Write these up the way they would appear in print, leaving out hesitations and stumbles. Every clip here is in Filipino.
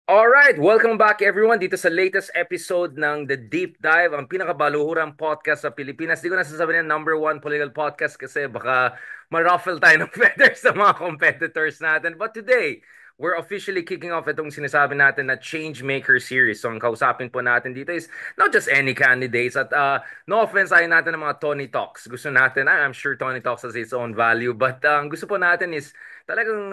Alright, welcome back everyone dito sa latest episode ng The Deep Dive, ang pinakabaluhurang podcast sa Pilipinas. Di ko na sasabihin number one political podcast kasi baka ma-ruffle tayo ng feathers sa mga competitors natin. But today, we're officially kicking off itong sinasabi natin na Changemaker series. So ang kausapin po natin dito is not just any candidates at no offense ayaw natin ng mga Tony Talks. Gusto natin, I'm sure Tony Talks has its own value, but ang gusto po natin is talagang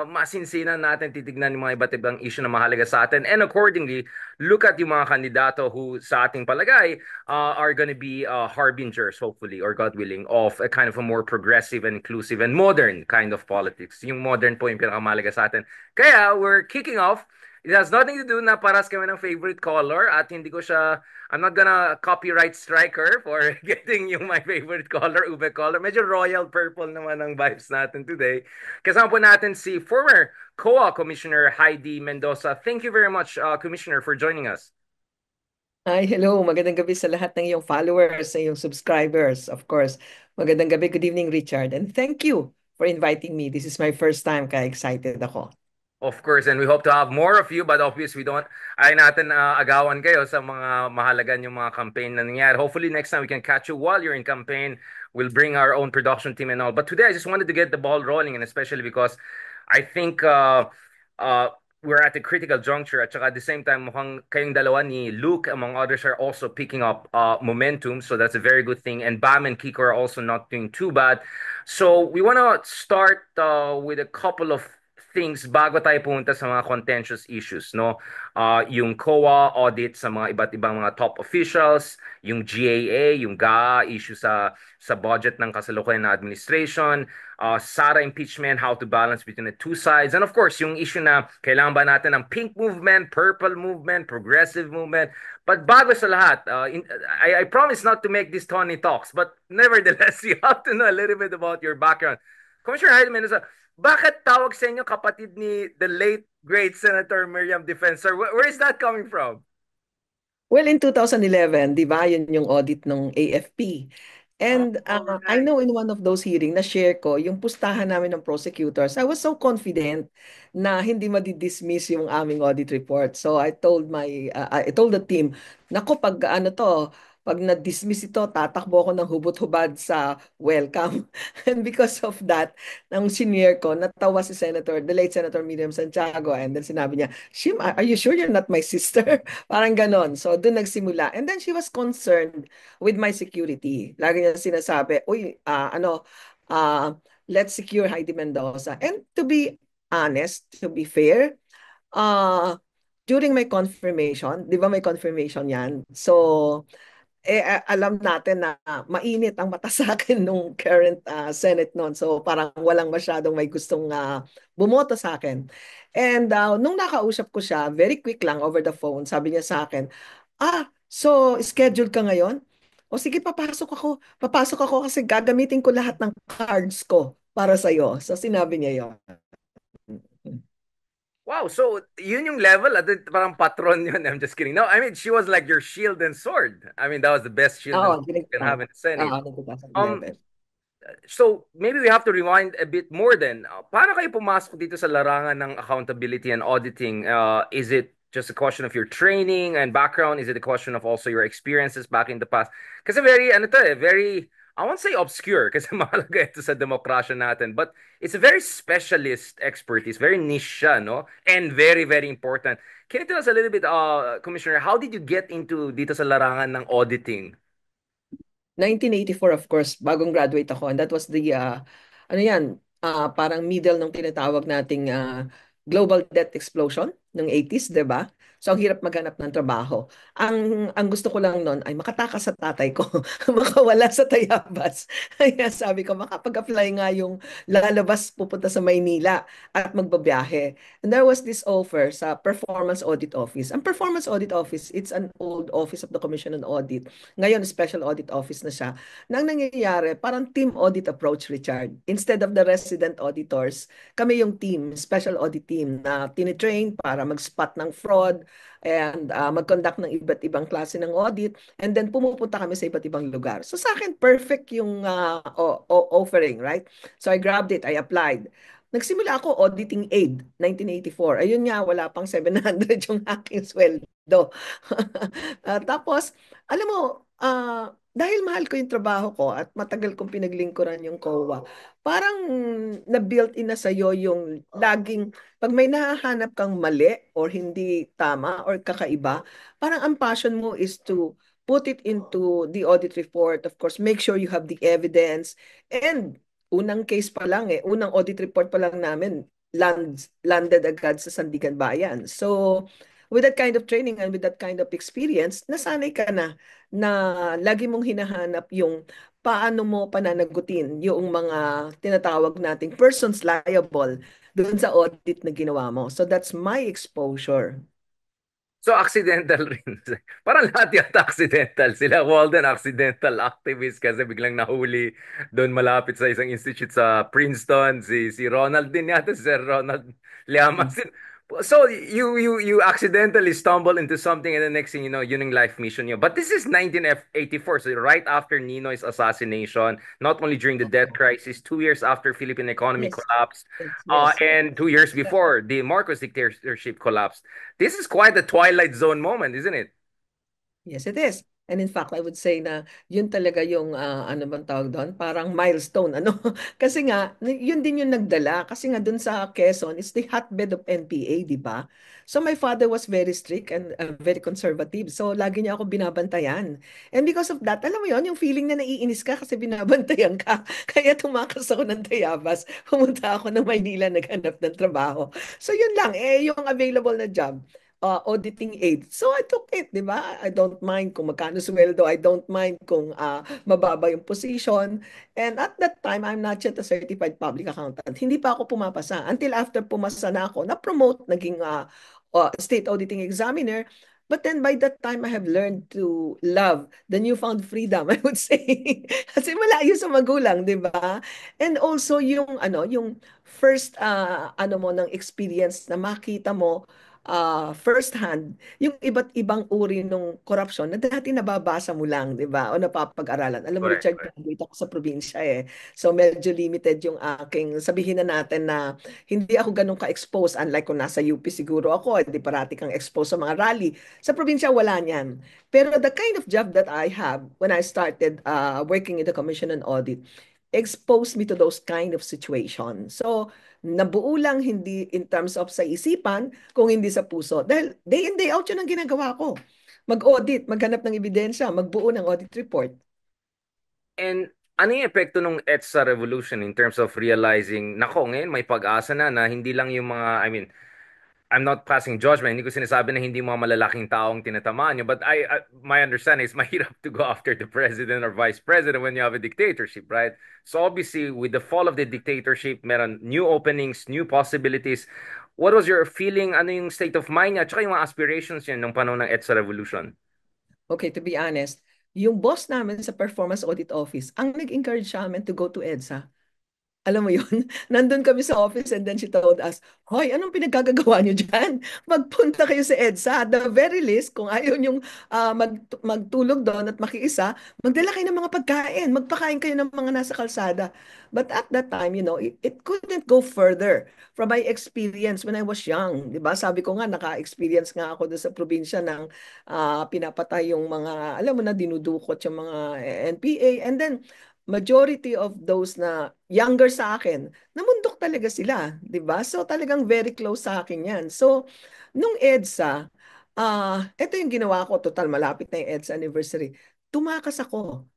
masinsinan natin, titignan yung mga iba't ibang issue na mahalaga sa atin. And accordingly, look at yung mga kandidato who sa ating palagay are gonna be harbingers, hopefully, or God willing, of a kind of a more progressive and inclusive and modern kind of politics. Yung modern po yung pinakamahalaga sa atin. Kaya, we're kicking off. It has nothing to do na paras kami ng favorite color at hindi ko siya I'm not gonna copyright striker for getting yung my favorite color, ube color. Medyo royal purple naman ang vibes natin today. Kasama po natin si former COA Commissioner Heidi Mendoza. Thank you very much, Commissioner, for joining us. Hi, hello. Magandang gabi sa lahat ng iyong followers, sa iyong subscribers, of course. Magandang gabi. Good evening, Richard. And thank you for inviting me. This is my first time, kaya excited ako. Of course, and we hope to have more of you, but obviously we don't, ay natin agawan kayo sa mga mahalagan yung mga campaign na nangyari. Hopefully next time we can catch you while you're in campaign. We'll bring our own production team and all. But today I just wanted to get the ball rolling, and especially because I think we're at a critical juncture. At saka at the same time, mukhang kayong dalawa ni Luke, among others, are also picking up momentum. So that's a very good thing. And Bam and Kiko are also not doing too bad. So we want to start with a couple of things bago tayo pumunta sa mga contentious issues, no? Yung COA audit sa mga iba't ibang mga top officials, yung GAA, yung GAA issue sa budget ng kasalukuyan na administration, Sara impeachment, how to balance between the two sides, and of course, yung issue na kailangan ba natin ng pink movement, purple movement, progressive movement. But bago sa lahat, I promise not to make this Tony talks, but nevertheless, you have to know a little bit about your background. Commissioner Heidi Mendoza, bakit tawag sa inyo kapatid ni the late great Senator Miriam Defensor? Where is that coming from? Well, in 2011, di ba, yun yung audit ng AFP. Oh, And all I right. know in one of those hearing, na-share ko yung pustahan namin ng prosecutors. I was so confident na hindi madi-dismiss yung aming audit report. So I told the team, nako pag ano to, pag na-dismiss ito, tatakbo ako ng hubot-hubad sa welcome. And because of that, nang senior ko, natawa si Senator, the late Senator Miriam Santiago. And then sinabi niya, Shim, are you sure you're not my sister? Parang ganon. So, doon nagsimula. And then she was concerned with my security. Lagi niya sinasabi, uy, uh, let's secure Heidi Mendoza. And to be honest, to be fair, uh, during my confirmation, di ba may confirmation yan? So, alam natin na mainit ang mata sa akin nung current Senate noon. So parang walang masyadong may gustong bumoto sa akin. And nung nakausap ko siya, very quick lang over the phone, sabi niya sa akin, so scheduled ka ngayon? O sige, papasok ako. Papasok ako kasi gagamitin ko lahat ng cards ko para sa'yo. So sinabi niya yon. Wow, so yun yung level at parang patron yun. I'm just kidding. No, I mean she was like your shield and sword. I mean that was the best shield and Oo, sword you can ginagawa. have in the Senate. Oo, noong Um, 2011. so maybe we have to rewind a bit more then. Paano kayo pumasok dito sa larangan ng accountability and auditing? Is it just a question of your training and background? Is it a question of also your experiences back in the past? Kasi very, ano to eh, very, I won't say obscure kasi mahalaga ito sa demokrasya natin. But it's a very specialist expertise, very niche siya, no? And very, very important. Can you tell us a little bit, Commissioner, how did you get into dito sa larangan ng auditing? 1984, of course, bagong graduate ako. And that was the, ano yan, parang middle ng tinatawag nating global debt explosion ng 80s, di ba? So, ang hirap maghanap ng trabaho. Ang gusto ko lang noon ay makatakas sa tatay ko, makawala sa tayabas. Kaya sabi ko, makapag-apply nga yung lalabas pupunta sa Maynila at magbabiyahe. And there was this offer sa Performance Audit Office. Ang Performance Audit Office, it's an old office of the Commission on Audit. Ngayon, Special Audit Office na siya. Nang nangyayari, parang team audit approach, Richard. Instead of the resident auditors, kami yung team, special audit team na tinitrain para mag-spot ng fraud and mag-conduct ng iba't ibang klase ng audit and then pumupunta kami sa iba't ibang lugar. So sa akin, perfect yung offering, right? So I grabbed it, I applied. Nagsimula ako auditing aid, 1984. Ayun nga, wala pang 700 yung aking sweldo. Tapos, alam mo, dahil mahal ko yung trabaho ko at matagal kong pinaglingkuran yung COA, parang na-built in na sa'yo yung laging, pag may nahahanap kang mali or hindi tama or kakaiba, parang ang passion mo is to put it into the audit report. Of course, make sure you have the evidence. And unang case pa lang unang audit report pa lang namin, landed agad sa Sandigan Bayan. So, with that kind of training and with that kind of experience, nasanay ka na lagi mong hinahanap yung paano mo pananagutin yung mga tinatawag nating persons liable doon sa audit na ginawa mo. So that's my exposure. So, accidental rin. Parang lahat yata accidental. Sila Walden, accidental activist kasi biglang nahuli doon malapit sa isang institute sa Princeton. Si Ronald din yata, si Sir Ronald Llamas. So, you accidentally stumble into something and the next thing you know, yun yung life mission nyo. But this is 1984, so right after Ninoy's assassination, not only during the debt crisis, 2 years after Philippine economy Yes, collapsed, yes, yes. and 2 years before the Marcos dictatorship collapsed. This is quite a Twilight Zone moment, isn't it? Yes, it is. And in fact, I would say na yun talaga yung ano bang tawag doon? Parang milestone, ano? Kasi nga, yun din yung nagdala. Kasi nga dun sa Quezon, it's the hotbed of NPA, di ba? So my father was very strict and very conservative. So lagi niya ako binabantayan. And because of that, alam mo yun, yung feeling na naiinis ka kasi binabantayan ka. Kaya tumakas ako ng Tayabas. Pumunta ako ng Maynila, naghanap ng trabaho. So yun lang, yung available na job auditing aid. So I took it, di ba? I don't mind kung magkano sweldo. I don't mind kung mababa yung position. And at that time, I'm not yet a certified public accountant. Hindi pa ako pumapasa. Until after pumasa na ako, na-promote, naging state auditing examiner. But then by that time, I have learned to love the newfound freedom, I would say. Kasi malayo sa magulang, di ba? And also yung yung first ano mo ng experience na makita mo first hand yung iba't ibang uri ng korupsyon na dati nababasa mo lang, di ba? O napapag-aralan. Alam mo, Correct. Richard, graduate ako sa probinsya eh. So medyo limited yung aking, sabihin na natin na hindi ako ganun ka-expose. Unlike kung nasa UP siguro ako, hindi parati kang exposed sa mga rally. Sa probinsya, wala niyan. Pero the kind of job that I have when I started working in the Commission on Audit exposed me to those kind of situations. So, nabuo lang hindi in terms of sa isipan, kung hindi sa puso. Dahil day in, day out yun ang ginagawa ko. Mag-audit, maghanap ng ebidensya, magbuo ng audit report. And ano yung epekto ng EDSA revolution in terms of realizing, nako, ngayon may pag-asa na hindi lang yung mga, I mean, I'm not passing judgment. Hindi ko sinasabi na hindi mga malalaking taong tinatamaan nyo. But my understanding is mahirap to go after the president or vice president when you have a dictatorship, right? So obviously, with the fall of the dictatorship, meron new openings, new possibilities. What was your feeling? Ano yung state of mind niya? Tsaka yung mga aspirations niya nung panahon ng EDSA Revolution? Okay, to be honest, yung boss namin sa Performance Audit Office, ang nag-encourage sa amin to go to EDSA. Alam mo yun? Nandun kami sa office and then she told us, Hoy, anong pinagkagagawa niyo dyan? Magpunta kayo sa EDSA. At the very least, kung ayaw niyong magtulog doon at makiisa, magdala kayo ng mga pagkain. Magpakain kayo ng mga nasa kalsada. But at that time, it couldn't go further from my experience when I was young. Di ba? Sabi ko nga, naka-experience nga ako doon sa probinsya ng pinapatay yung mga, alam mo na, dinudukot yung mga NPA. And then, majority of those na younger sa akin, namundok talaga sila, 'di ba? So talagang very close sa akin 'yan. So nung EDSA, ito yung ginawa ko, total malapit na yung EDSA anniversary. Tumakas ako.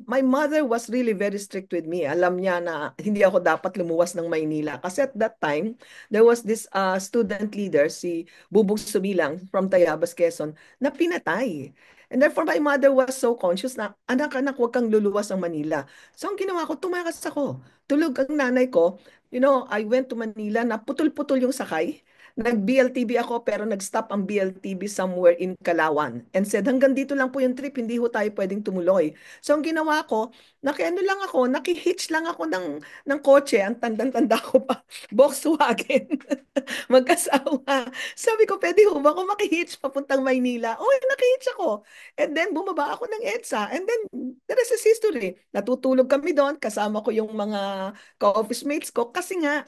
My mother was really very strict with me. Alam niya na hindi ako dapat lumuwas ng Maynila. Kasi at that time, there was this student leader, si Bubong Sumilang from Tayabas, Quezon, na pinatay. And therefore, my mother was so conscious na, anak-anak, huwag kang luluwas ng Manila. So, ang ginawa ko, tumakas ako. Tulog ang nanay ko. I went to Manila na putol-putol yung sakay. Nag-BLTB ako pero nag-stop ang BLTB somewhere in Kalawan. And said, hanggang dito lang po yung trip, hindi ho tayo pwedeng tumuloy. So, ang ginawa ko, nakiano lang ako, nakihitch lang ako ng kotse. Ang tandang-tanda ko pa, Volkswagen. Mag-asawa. Sabi ko, pwede ho ba ako makihitch papuntang Maynila? Oh, nakihitch ako. And then bumaba ako ng EDSA. And then the rest is history. Natutulog kami doon. Kasama ko yung mga ka-office mates ko. Kasi nga,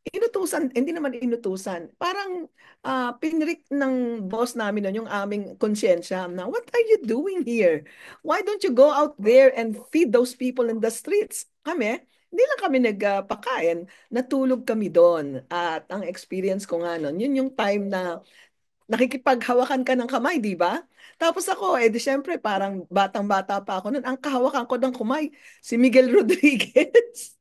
Inutusan, hindi naman inutusan. Parang pinrik ng boss namin nun yung aming konsyensya na, what are you doing here? Why don't you go out there and feed those people in the streets? Kami, hindi lang kami nagpakain, natulog kami doon. At ang experience ko nga nun, yun yung time na nakikipaghawakan ka ng kamay, di ba? Tapos ako, eh di syempre, parang batang-bata pa ako nun. Ang kahawakan ko ng kamay, si Miguel Rodriguez.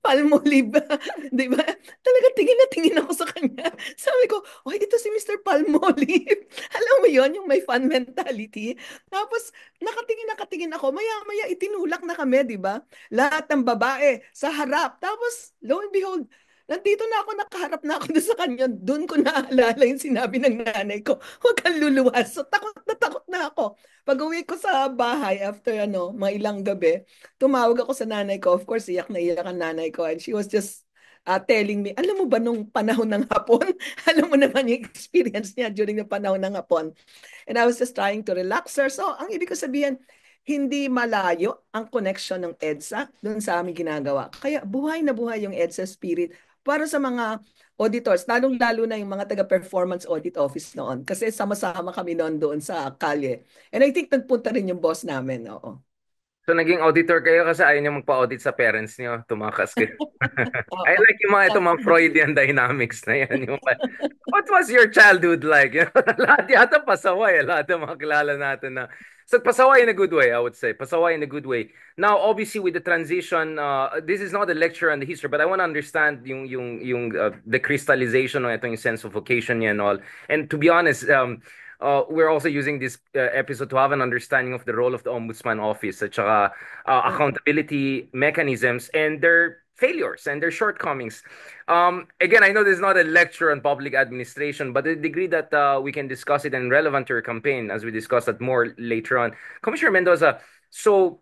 Palmolive, di ba? Talaga tingin na tingin ako sa kanya. Sabi ko, oh, ito si Mr. Palmolive. Alam mo yon yung may fun mentality. Tapos, nakatingin ako. Maya-maya, itinulak na kami, di ba? Lahat ng babae sa harap. Tapos, lo and behold, nandito na ako, nakaharap na ako doon sa kanya. Doon ko naalala yung sinabi ng nanay ko, huwag kang luluwas. So, takot na ako. Pag uwi ko sa bahay after mga ilang gabi, tumawag ako sa nanay ko. Of course, iyak na iyak ang nanay ko. And she was just telling me, alam mo ba nung panahon ng hapon? Alam mo naman yung experience niya during the panahon ng hapon. And I was just trying to relax her. So, ang ibig ko sabihin, hindi malayo ang connection ng EDSA doon sa aming ginagawa. Kaya buhay na buhay yung EDSA spirit para sa mga auditors, lalong-lalo na yung mga taga-performance audit office noon. Kasi sama-sama kami noon doon sa kalye. And I think nagpunta rin yung boss namin. Oo. So naging auditor kayo kasi ayaw niyo magpa-audit sa parents niyo, tumakas kayo. I Oo. like yung mga ito mga Freudian dynamics na yan. What was your childhood like? Lahat yata pasaway. Lahat ng mga kilala natin na. So pasaway in a good way, I would say. Pasaway in a good way. Now, obviously, with the transition, this is not a lecture on the history, but I want to understand the crystallization ng itong sense of vocation niya and all. And to be honest, we're also using this episode to have an understanding of the role of the Ombudsman Office at saka, accountability mechanisms and their failures and their shortcomings. Again, I know this is not a lecture on public administration, but the degree that we can discuss it and relevant to your campaign, as we discuss that more later on. Commissioner Mendoza, so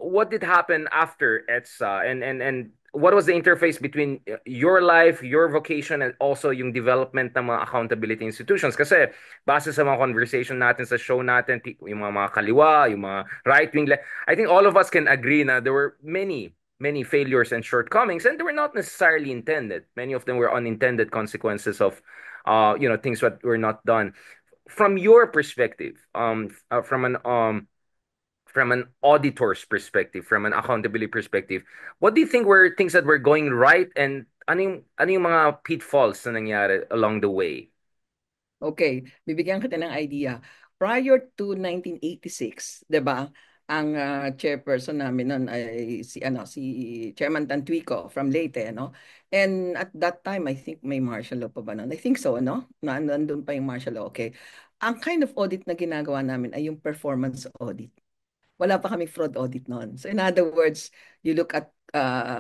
what did happen after ETSA and what was the interface between your life, your vocation, and also yung development ng mga accountability institutions? Kasi base sa mga conversation natin sa show natin, yung mga kaliwa, yung mga right-wing, I think all of us can agree na there were many failures and shortcomings, and they were not necessarily intended. Many of them were unintended consequences of, things that were not done. From your perspective, from an auditor's perspective, from an accountability perspective, what do you think were things that were going right and ano yung mga pitfalls na nangyari along the way? Okay, bibigyan kita ng idea. Prior to 1986, 'di ba? Ang chairperson namin noon ay si Chairman Tantuico from Leyte, no? And at that time, I think may martial law pa ba noon? I think so, no? Nandun pa yung martial law. Okay. Ang kind of audit na ginagawa namin ay yung performance audit. Wala pa kaming fraud audit noon. So in other words, you look at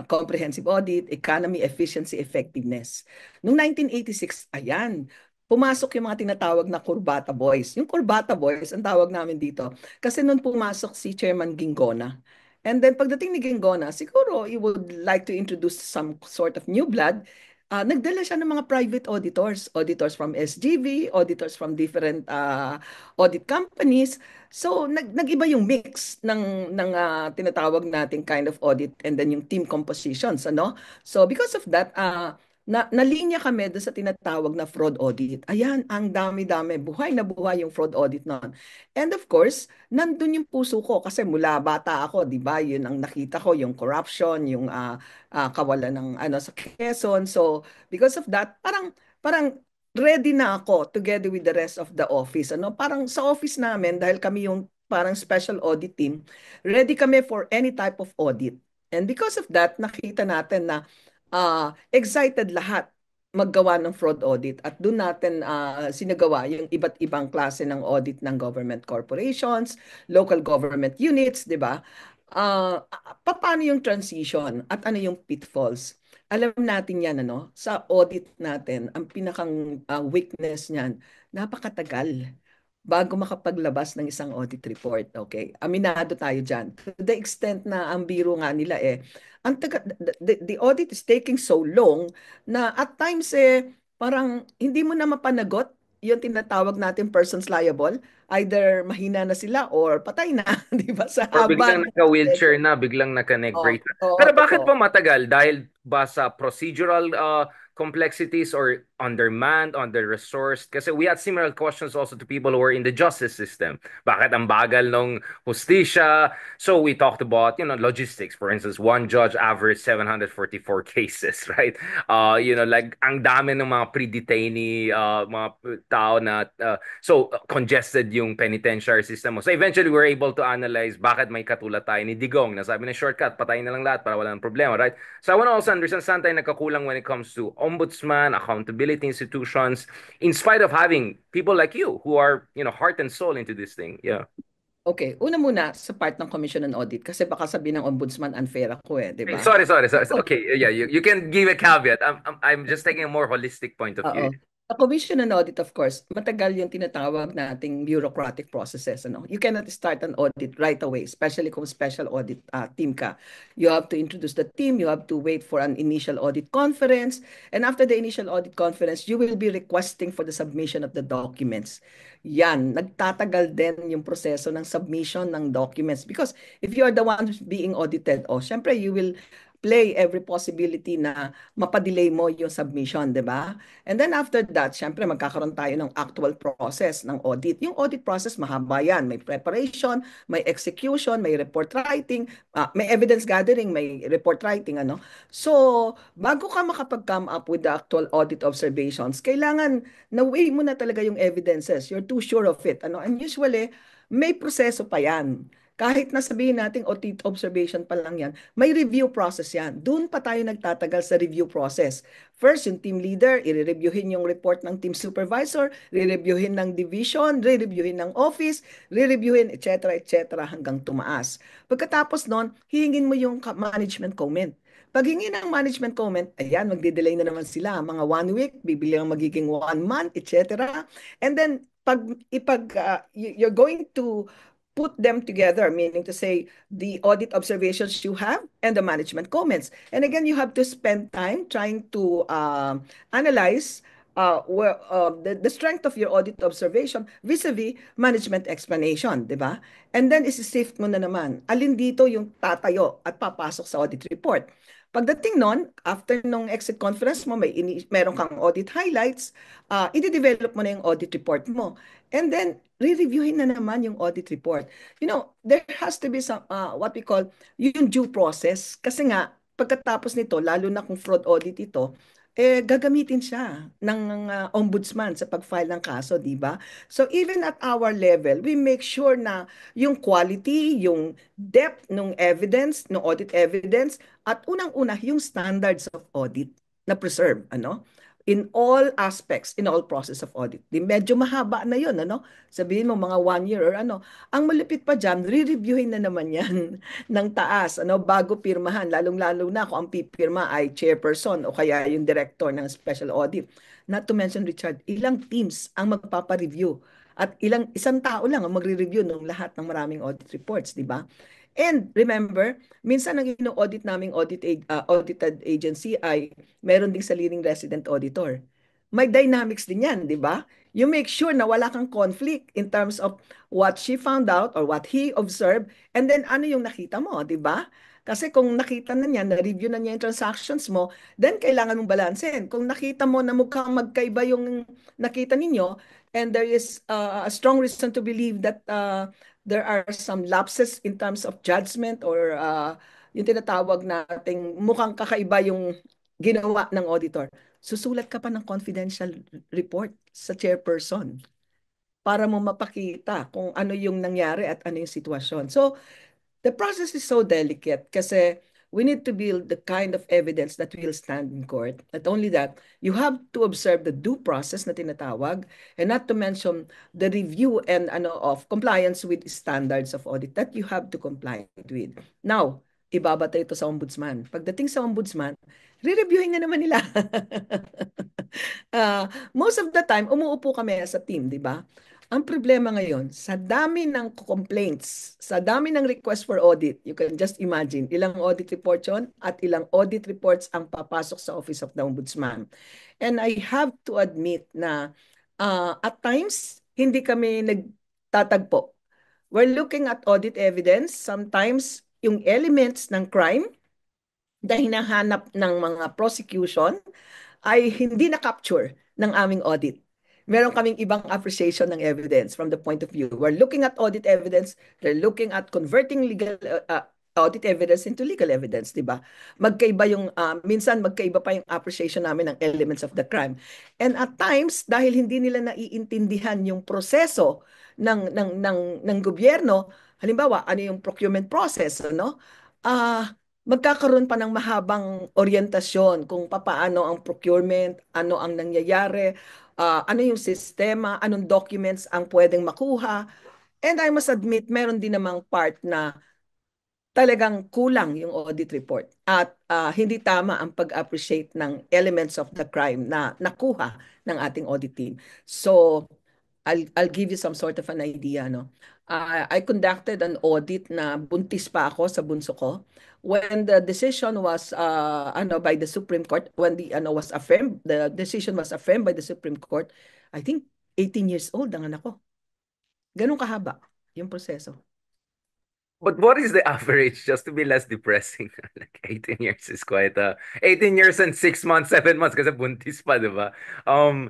comprehensive audit, economy, efficiency, effectiveness. Noong 1986, ayan, pumasok yung mga tinatawag na Kurbata Boys. Yung Kurbata Boys, ang tawag namin dito, kasi noon pumasok si Chairman Gingona. And then pagdating ni Gingona, siguro he would like to introduce some sort of new blood. Nagdala siya ng mga private auditors, auditors from SGV, auditors from different audit companies. So nag-iba yung mix ng tinatawag nating kind of audit and then yung team compositions, ano? So because of that, nalinya kami doon sa tinatawag na fraud audit. Ayan, ang dami-dami, buhay na buhay yung fraud audit noon. And of course, nandun yung puso ko kasi mula bata ako, 'di ba? Yun ang nakita ko, yung corruption, yung kawalan ng ano sa Quezon. So because of that, parang ready na ako together with the rest of the office. Ano, parang sa office namin dahil kami yung parang special audit team, ready kami for any type of audit. And because of that, nakita natin na excited lahat maggawa ng fraud audit at doon natin sinagawa yung iba't ibang klase ng audit ng government corporations, local government units, 'di ba? Paano yung transition at ano yung pitfalls? Alam natin yan, ano? Sa audit natin, ang pinakang weakness niyan, napakatagal bago makapaglabas ng isang audit report. Okay? Aminado tayo dyan. To the extent na ang biro nga nila the audit is taking so long na at times parang hindi mo na mapanagot yung tinatawag natin persons liable. Either mahina na sila or patay na, di ba? Sa Or haba biglang ng proseso. nagka-wheelchair na, biglang naka-neck Oo, brace na. oo, Pero bakit totoo. pa matagal? Dahil ba sa procedural complexities or undermanned, under-resourced? Kasi we had similar questions also to people who were in the justice system. Bakit ang bagal ng hustisya? So we talked about, logistics. For instance, one judge averaged 744 cases, right? Like ang dami ng mga pre-detainee, mga tao na congested yung penitentiary system mo. So eventually we were able to analyze bakit may katulad tayo ni Digong na sabi na shortcut, patayin na lang lahat para wala ng problema, right? So I want to also understand saan tayo nagkakulang when it comes to ombudsman, accountability institutions, in spite of having people like you who are, heart and soul into this thing. Yeah. Okay, una muna sa part ng Commission on Audit kasi baka sabihin ng ombudsman unfair ako eh, 'di Hey, ba? sorry. Okay, yeah, you can give a caveat. I'm just taking a more holistic point of view. Oo. Sa Commission on Audit, of course, matagal yung tinatawag nating bureaucratic processes. Ano? You cannot start an audit right away, especially kung special audit team ka. You have to introduce the team, you have to wait for an initial audit conference, and after the initial audit conference, you will be requesting for the submission of the documents. Yan, nagtatagal din yung proseso ng submission ng documents because if you are the one who's being audited, syempre you will play every possibility na mapadelay mo yung submission, di ba? And then after that, syempre magkakaroon tayo ng actual process ng audit. Yung audit process, mahaba yan. May preparation, may execution, may report writing, may evidence gathering, may report writing, ano. So, bago ka makapag-come up with the actual audit observations, kailangan na-weigh mo na talaga yung evidences. You're too sure of it, ano. And usually, may proseso pa yan. Kahit na sabihin natin audit observation pa lang yan, may review process yan. Doon pa tayo nagtatagal sa review process. First, yung team leader, i-reviewin yung report ng team supervisor, re-reviewin ng division, re-reviewin ng office, re-reviewin, etc., hanggang tumaas. Pagkatapos nun, hihingin mo yung management comment. Pag hingi ng management comment, ayan, magde-delay na naman sila. Mga 1 week, bibili ang magiging 1 month, etc. And then, you're going to put them together, meaning to say the audit observations you have and the management comments. And again, you have to spend time trying to analyze the strength of your audit observation vis-a-vis management explanation, di ba? And then isi-sift mo na naman, alin dito yung tatayo at papasok sa audit report. Pagdating nun, after nung exit conference mo, meron kang audit highlights, i-develop mo na yung audit report mo. And then, re-reviewin na naman yung audit report. There has to be some, what we call, yung due process. Kasi nga, pagkatapos nito, lalo na kung fraud audit ito, gagamitin siya ng ombudsman sa pag-file ng kaso, di ba? So even at our level, we make sure na yung quality, yung depth ng evidence, ng audit evidence, at unang-una, yung standards of audit na preserve, ano? In all aspects, in all process of audit. Di medyo mahaba na yun, ano? Sabihin mo mga 1 year or ano. Ang malupit pa dyan, re-reviewin na naman yan ng taas, ano, bago pirmahan, lalong-lalo na kung ang pipirma ay chairperson o kaya yung director ng special audit. Not to mention, Richard, ilang teams ang magpapa-review at isang tao lang ang magre-review ng lahat ng maraming audit reports, di ba? And remember, minsan ang ino-audit naming audited agency ay meron ding sariling resident auditor. May dynamics din yan, di ba? You make sure na wala kang conflict in terms of what she found out or what he observed and then ano yung nakita mo, di ba? Kasi kung nakita na niya, na-review na niya yung transactions mo, then kailangan mong balansehin. Kung nakita mo na mukhang magkaiba yung nakita ninyo and there is a strong reason to believe that there are some lapses in terms of judgment or yung tinatawag nating mukhang kakaiba yung ginawa ng auditor, susulat ka pa ng confidential report sa chairperson para mo mapakita kung ano yung nangyari at ano yung sitwasyon. So, the process is so delicate kasi we need to build the kind of evidence that will stand in court. Not only that, you have to observe the due process na tinatawag and not to mention the review and of compliance with standards of audit that you have to comply with. Now, ibabata ito sa ombudsman. Pagdating sa ombudsman, re-reviewin na naman nila. Most of the time, umuupo kami as a team, di ba? Ang problema ngayon, sa dami ng complaints, sa dami ng request for audit, you can just imagine, ilang audit report yun at ilang audit reports ang papasok sa Office of the Ombudsman. And I have to admit na at times, hindi kami nagtatagpo. We're looking at audit evidence, sometimes yung elements ng crime na hinahanap ng mga prosecution ay hindi na-capture ng aming audit. Meron kaming ibang appreciation ng evidence from the point of view. We're looking at audit evidence, they're looking at converting legal audit evidence into legal evidence, di ba? Magkaiba yung, minsan magkaiba pa yung appreciation namin ng elements of the crime. And at times, dahil hindi nila naiintindihan yung proseso ng gobyerno, halimbawa, ano yung procurement process, no? Magkakaroon pa ng mahabang orientasyon kung papaano ang procurement, ano ang nangyayari, ano yung sistema, anong documents ang pwedeng makuha. And I must admit, meron din namang part na talagang kulang yung audit report at hindi tama ang pag-appreciate ng elements of the crime na nakuha ng ating audit team. So, I'll give you some sort of an idea, no? I conducted an audit na buntis pa ako sa bunso ko. When the decision was by the Supreme Court, when the decision was affirmed by the Supreme Court, I think 18 years old ang anak ko. Ganun kahaba yung proseso. But what is the average, just to be less depressing? Like 18 years is quite 18 years and 6 months, 7 months kasi buntis pa, di ba? Oo.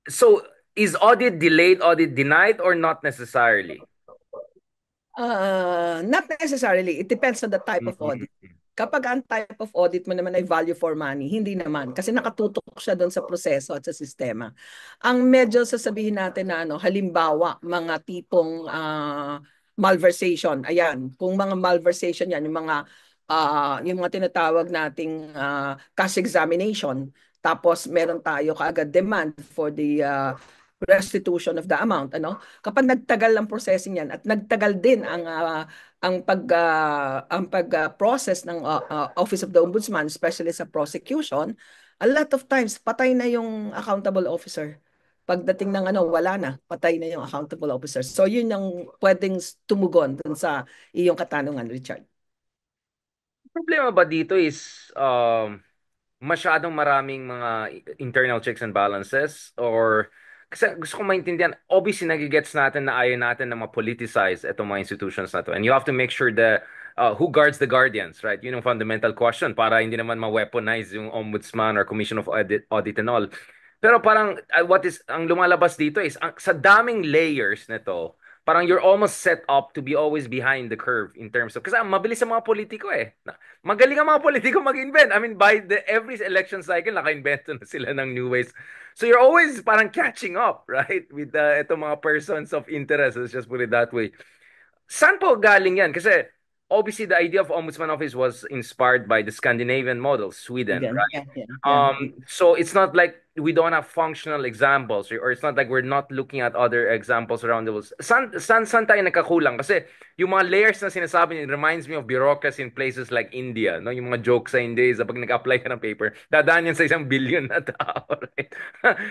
So is audit delayed, audit denied, or not necessarily? Not necessarily. It depends on the type of Mhm. audit. Kapag ang type of audit mo naman ay value for money, hindi naman. Kasi nakatutok siya doon sa proseso at sa sistema. Ang medyo sasabihin natin na halimbawa, mga tipong malversation. Ayan, kung mga malversation yan, yung mga tinatawag nating cash examination. Tapos meron tayo kaagad demand for the restitution of the amount, ano? Kapag nagtagal ang processing yan at nagtagal din ang process ng Office of the Ombudsman, especially sa prosecution, a lot of times patay na yung accountable officer. Pagdating ng wala na, patay na yung accountable officer. So yun yung pwedeng tumugon dun sa iyong katanungan, Richard. Problema ba dito is masyadong maraming mga internal checks and balances, or kasi gusto ko maintindihan, obviously nagigets natin na ayaw natin na ma-politicize itong mga institutions na to, and you have to make sure that who guards the guardians, right? Yun yung fundamental question para hindi naman ma-weaponize yung ombudsman or commission of audit and all. Pero parang what is ang lumalabas dito is sa daming layers nito, parang you're almost set up to be always behind the curve in terms of, kasi mabilis sa mga politiko eh. Magaling ang mga politiko mag-invent. I mean, by the every election cycle, naka-invento na sila ng new ways. So you're always parang catching up, right? With itong mga persons of interest, let's just put it that way. Saan po galing yan? Kasi obviously the idea of Ombudsman Office was inspired by the Scandinavian model, Sweden, Again, right? yeah, yeah, yeah. So it's not like we don't have functional examples, or it's not like we're not looking at other examples around the world. San tayo nagkakulang? Kasi yung mga layers na sinasabi niyo, it reminds me of bureaucracy in places like India, no? Yung mga jokes sa India is pag nag-apply ka ng paper, dadaan yan sa 1 billion na tao, right?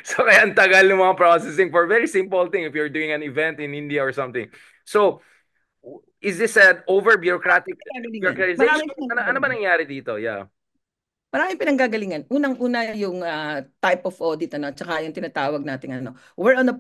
So kaya ang tagal ng mga processing for very simple thing if you're doing an event in India or something. So is this an over bureaucratic Pinanggagalingan. bureaucratization? Maraming Ano ba pinanggagalingan. nangyari dito? Yeah. Maraming pinanggagalingan. Unang-una yung type of audit, tsaka yung tinatawag nating we're on a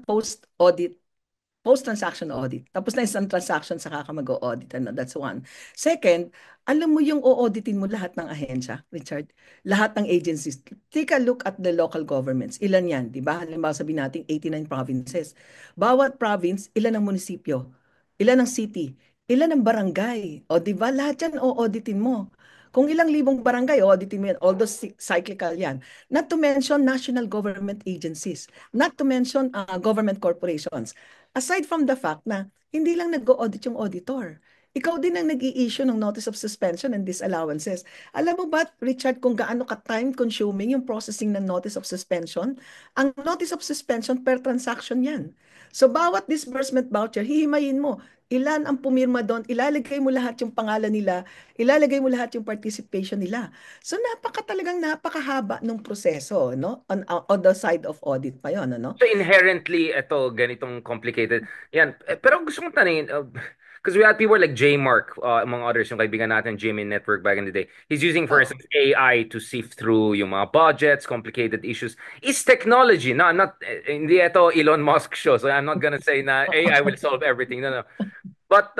post-transaction audit. Tapos na isang transaction saka ka mag-audit. That's one. Second, alam mo yung o-auditin mo lahat ng ahensya, Richard. Lahat ng agencies. Take a look at the local governments. Ilan yan, di ba? Halimbawa sabihin natin 89 provinces. Bawat province, ilan ang munisipyo? Ilan ang city? Ilan ang barangay? O di ba? Lahat yan o-auditin mo. Kung ilang libong barangay, auditin mo yan. Although cyclical yan. Not to mention national government agencies. Not to mention government corporations. Aside from the fact na hindi lang nag-audit yung auditor. Ikaw din ang nag-i-issue ng notice of suspension and disallowances. Alam mo ba, Richard, kung gaano ka-time consuming yung processing ng notice of suspension? Ang notice of suspension per transaction yan. So, bawat disbursement voucher, hihimayin mo. Ilan ang pumirma doon, ilalagay mo lahat yung pangalan nila, ilalagay mo lahat yung participation nila. So, talagang napakahaba ng proseso, no? On the side of audit pa yon, ano? So inherently, ito, ganitong complicated. Yan. Pero gusto kong tanungin, because we had people like J Mark, among others, yung kaibigan natin, Jimmy Network back in the day. He's using, for Oh. instance, AI to sift through yung mga budgets, complicated issues. Is technology, no, I'm not, hindi ito Elon Musk show, so I'm not gonna say na AI will solve everything. No, no. But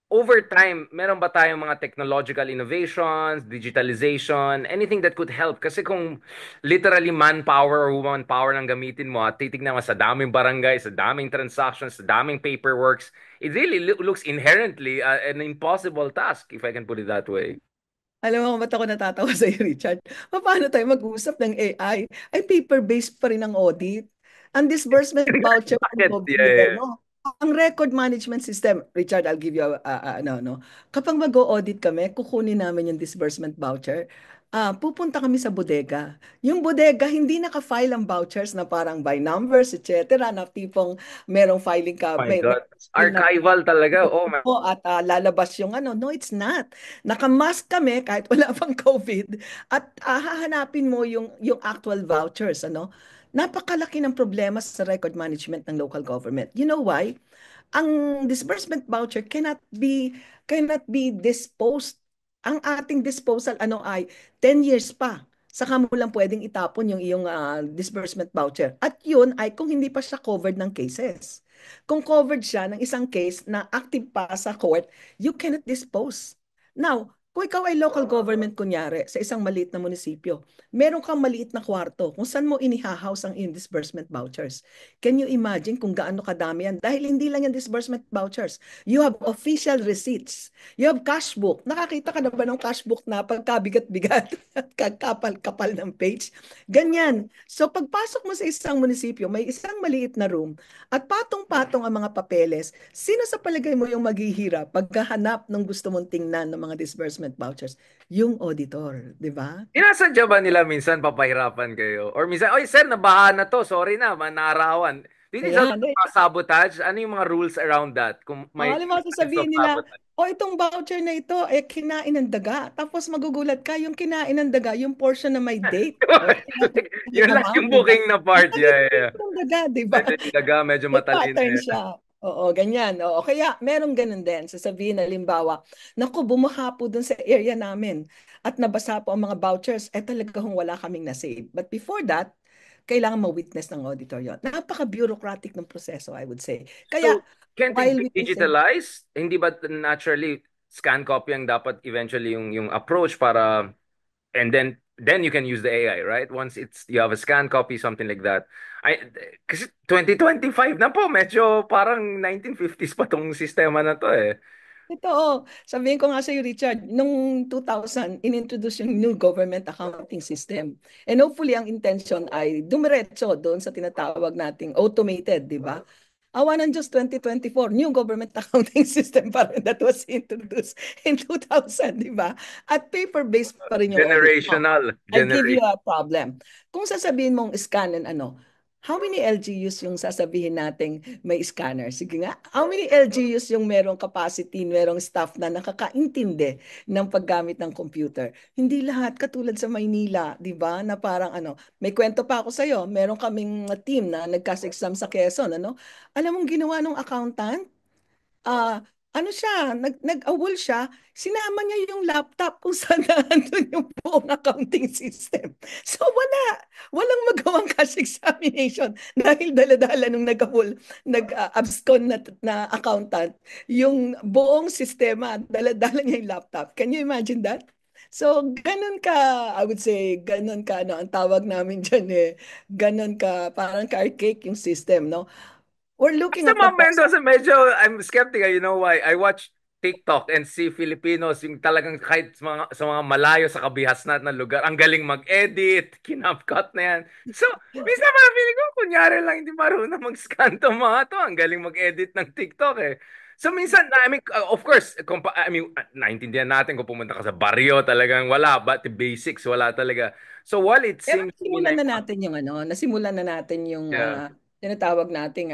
over time, meron ba tayong mga technological innovations, digitalization, anything that could help? Kasi kung literally manpower or womanpower lang gamitin mo at titignan mo sa daming barangay, sa daming transactions, sa daming paperworks, it really looks inherently an impossible task, if I can put it that way. Alam mo, ba't ako natatawa sa iyo, Richard? Paano tayo mag-usap ng AI? Ay, paper-based pa rin ang audit. Ang disbursement voucher ng Bakit? Yeah, yeah. gobyerno. Ang record management system, Richard, I'll give you ano, no. Kapag mag-audit kami, kukunin namin yung disbursement voucher. Pupunta kami sa bodega. Yung bodega, hindi naka-file ang vouchers na parang by numbers, etc. Na tipong merong filing ka, My may God. fill na Archival talaga. Oh, my. po at lalabas yung ano. No, it's not. Nakamask kami kahit wala pang COVID at hahanapin mo yung actual vouchers, ano? Napakalaki ng problema sa record management ng local government. You know why? Ang disbursement voucher cannot be disposed. Ang ating disposal ano ay 10 years pa. Saka mo lang pwedeng itapon yung iyong disbursement voucher. At yun ay kung hindi pa siya covered ng cases. Kung covered siya ng isang case na active pa sa court, you cannot dispose. Now, kung ikaw ay local government kunyari sa isang maliit na munisipyo, meron kang maliit na kwarto kung saan mo inihahouse ang in-disbursement vouchers. Can you imagine kung gaano kadami yan? Dahil hindi lang yan disbursement vouchers. You have official receipts. You have cash book. Nakakita ka na ba ng cash book na pagkabigat-bigat at kakapal-kapal ng page? Ganyan. So pagpasok mo sa isang munisipyo, may isang maliit na room at patong-patong ang mga papeles. Sino sa palagay mo yung maghihirap pagkahanap ng gusto mong tingnan ng mga disbursement vouchers? Yung auditor, di ba? Inasadya ba nila minsan papahirapan kayo? Or minsan, oy sir, nabaha na to. Sorry na, manarawan. Did you Ayan. sabotage? Ano yung mga rules around that? Kung may Halimbawa, instance of sasabihin nila, sabotage. itong voucher na ito, kinain ng daga. Tapos magugulat ka, yung kinain ng daga, yung portion na may date. Yun lang Amount, yung di ba? booking na part. Yeah, yeah, yeah. Yung daga, di ba? Medyo yung daga, medyo May matalino pattern eh. siya. Oo, ganyan. Oo, kaya meron ganun din. Sasabihin, halimbawa, naku, bumaha po dun sa area namin at nabasa po ang mga vouchers, talagang wala kaming na-save. But before that, kailangan ma-witness ng auditor yun. Napaka-bureaucratic ng proseso, I would say. Kaya, So, can't it while be witnessing, digitalized? Hindi ba naturally scan copy ang dapat eventually yung approach para and then you can use the AI, right? Once you have a scan copy, something like that. Kasi 2025 na po, medyo parang 1950s pa tong sistema na to eh. ito, sabihin ko nga sa iyo, Richard, nung 2000, inintroduce yung new government accounting system. And hopefully, ang intention ay dumiretso doon sa tinatawag nating automated, di ba? Awa ng Diyos, 2024, new government accounting system pa rin that was introduced in 2000, di ba? At paper-based pa rin yung audit. Now, Generational. I'll give you Generation. a problem. Kung sasabihin mong scan and ano, how many LGUs yung sasabihin nating may scanner? Sige nga, how many LGUs yung merong capacity, merong staff na nakakaintindi ng paggamit ng computer? Hindi lahat, katulad sa Maynila, di ba? Na parang ano, may kwento pa ako sa'yo, meron kaming team na nagkas-exam sa Quezon, ano? Alam mong ginawa ng accountant? ah ano siya, nag-awol siya, sinama niya yung laptop kung saan nandun yung buong accounting system. So walang magawang cash examination dahil dala-dala nung nag-awol, nag-abscond na accountant, yung buong sistema, dala-dala niya yung laptop. Can you imagine that? So, ganun ka, I would say, ganun ka, ano, ang tawag namin dyan ganun ka, parang ka-archaic yung system, no? We're looking Sa at the mga best. Mendoza, medyo I'm skeptical. You know why? I watch TikTok and see Filipinos yung talagang kahit sa mga malayo sa kabihasnan na lugar, ang galing mag-edit, kinapcut na yan. So, minsan parang feeling ko, kunyari lang hindi marunong mag-scan to mga to. Ang galing mag-edit ng TikTok eh. So minsan, I mean, of course, I mean, naintindihan natin kung pumunta ka sa baryo, talagang wala, but the basics, wala talaga. So while it Pero seems to me nasimulan like, na natin yung ano, nasimulan na natin yung yeah, tinatawag nating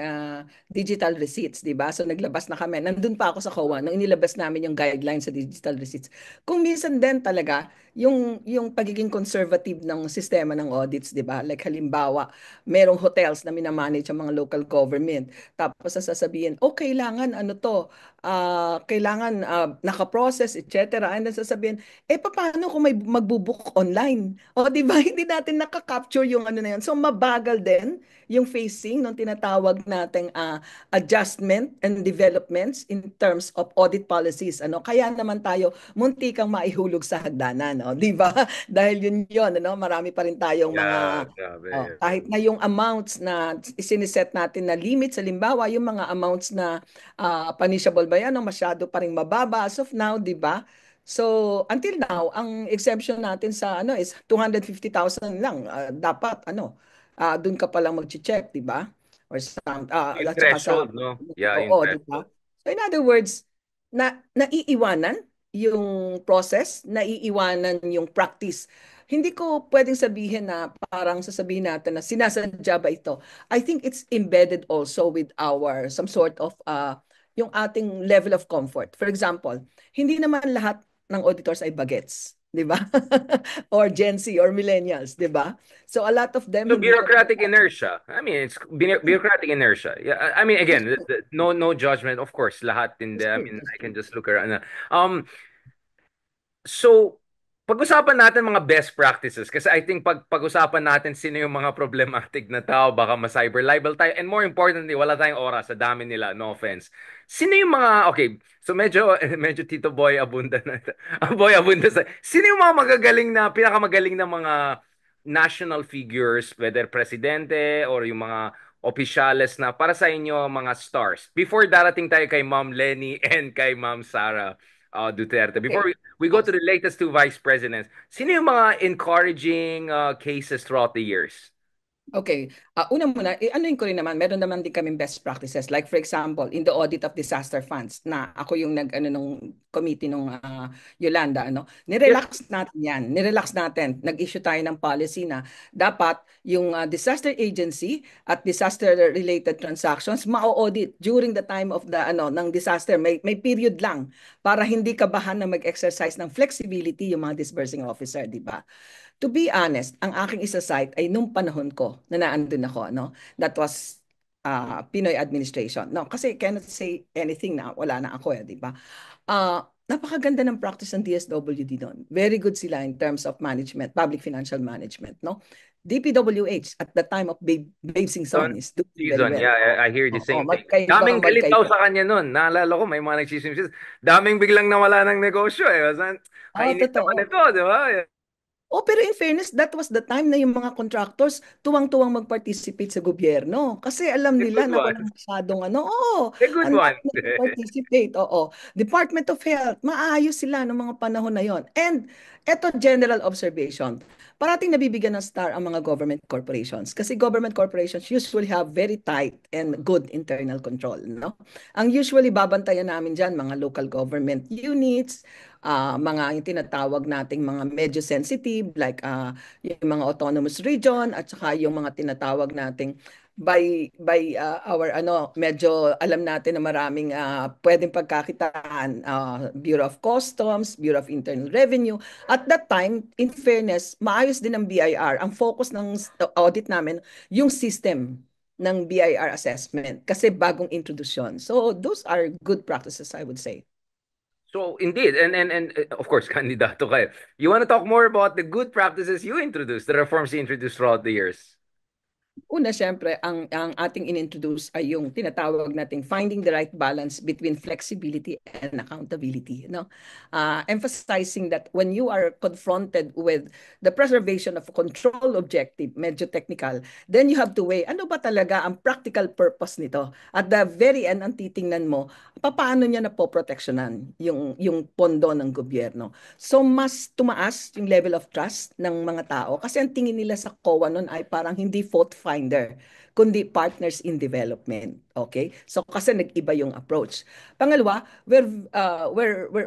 digital receipts, 'di ba? So naglabas na kami. Nandun pa ako sa COA nung inilabas namin yung guidelines sa digital receipts. Kung minsan din talaga yung pagiging conservative ng sistema ng audits, 'di ba? Like halimbawa, merong hotels na minamanage ang mga local government. Tapos sasabihin, "Oh, kailangan ano 'to, kailangan naka-process, etc." And then sasabihin, "Eh paano kung may magbo-book online?" O 'di ba? Hindi natin naka-capture yung ano na yun. So mabagal din yung phasing ng tinatawag nating adjustment and developments in terms of audit policies. Ano, kaya naman tayo munti kang maihulog sa hagdanan, no? 'Di ba? Dahil yun, ano, marami pa rin tayong Yeah, mga grabe. kahit na yung amounts na isiniset natin na limits, halimbawa, yung mga amounts na punishable ba yan o masyado pa rin mababa as of now, 'di ba? So, until now, ang exemption natin sa ano is 250,000 lang. Dapat ano, doon ka pa lang mag-check, 'di ba? Or some, Yung at saka sa threshold, no? Yeah, oo, yung di ba? threshold. So in other words, naiiwanan yung process, naiiwanan yung practice. Hindi ko pwedeng sabihin na parang sasabihin natin na sinasadya ba ito. I think it's embedded also with our some sort of yung ating level of comfort. For example, hindi naman lahat ng auditors ay bagets, di ba? Or Gen Z or millennials, di ba? So a lot of them So hindi pa bureaucratic inertia. I mean, it's bureaucratic inertia. Yeah, I mean, again, no judgment, of course. Lahat in that's the, I true, mean, that's I true. can just look around. So, pag-usapan natin mga best practices kasi I think pag-usapan natin sino yung mga problematic na tao, baka ma-cyber libel tayo. And more importantly, wala tayong oras sa dami nila, no offense. Sino yung mga, okay, so medyo, medyo Tito Boy Abunda na. Boy Abunda sa, sino yung mga magagaling na, pinakamagaling na mga national figures, whether presidente or yung mga opisyales na para sa inyo mga stars. Before darating tayo kay Ma'am Lenny and kay Ma'am Sara Duterte. Before Okay. we go to the latest two vice presidents, sino yung mga encouraging cases throughout the years? Okay. Una muna, anuin ko rin naman, meron naman din kaming best practices. Like for example, in the audit of disaster funds, na ako yung nag-ano nung committee nung Yolanda, ano, Yes. nirelax natin yan. Nirelax natin. Nag-issue tayo ng policy na dapat yung disaster agency at disaster-related transactions ma-audit during the time of the ano ng disaster. May period lang para hindi kabahan na mag-exercise ng flexibility yung mga disbursing officer, di ba? To be honest, ang aking isa site ay nung panahon ko na naandun ako, no? That was Pinoy administration. No, kasi cannot say anything na wala na ako, di ba? Napakaganda ng practice ng DSWD doon. Very good sila in terms of management, public financial management, no? DPWH at the time of Babe Son, Singson is doing very season. well. Yeah, I hear the Oo, same thing. magkaiba Daming ang galit daw magkaiba. sa kanya nun. Naalala ko, may mga nagsisimsis. Daming biglang nawala ng negosyo eh. Oo, Kainit naman totoo. ito, di ba? Oh, pero in fairness, that was the time na yung mga contractors tuwang-tuwang mag-participate sa gobyerno. Kasi alam The nila good na walang ones. masyadong ano, oo, The good ang dami ones. na participate, oo. Department of Health, maayos sila noong mga panahon na yon. And eto general observation, parating nabibigyan ng star ang mga government corporations. Kasi government corporations usually have very tight and good internal control, no? Ang usually babantayan namin dyan, mga local government units, mga yung tinatawag nating mga medyo sensitive like yung mga autonomous region at saka yung mga tinatawag nating by our ano medyo alam natin na maraming pwedeng pagkakitaan, Bureau of Customs, Bureau of Internal Revenue. At that time, in fairness, maayos din ang BIR. Ang focus ng audit namin yung system ng BIR assessment kasi bagong introduction. So those are good practices, I would say. So indeed, and of course, kandidato kayo. You want to talk more about the good practices you introduced, the reforms you introduced throughout the years? Una, syempre, ang ating inintroduce ay yung tinatawag nating finding the right balance between flexibility and accountability. No? Emphasizing that when you are confronted with the preservation of a control objective, medyo technical, then you have to weigh, ano ba talaga ang practical purpose nito? At the very end, ang titingnan mo, paano niya na poproteksyonan yung pondo ng gobyerno. So, mas tumaas yung level of trust ng mga tao kasi ang tingin nila sa COA nun ay parang hindi fault finder, kundi partners in development. Okay? So kasi nag-iba yung approach. Pangalawa, we're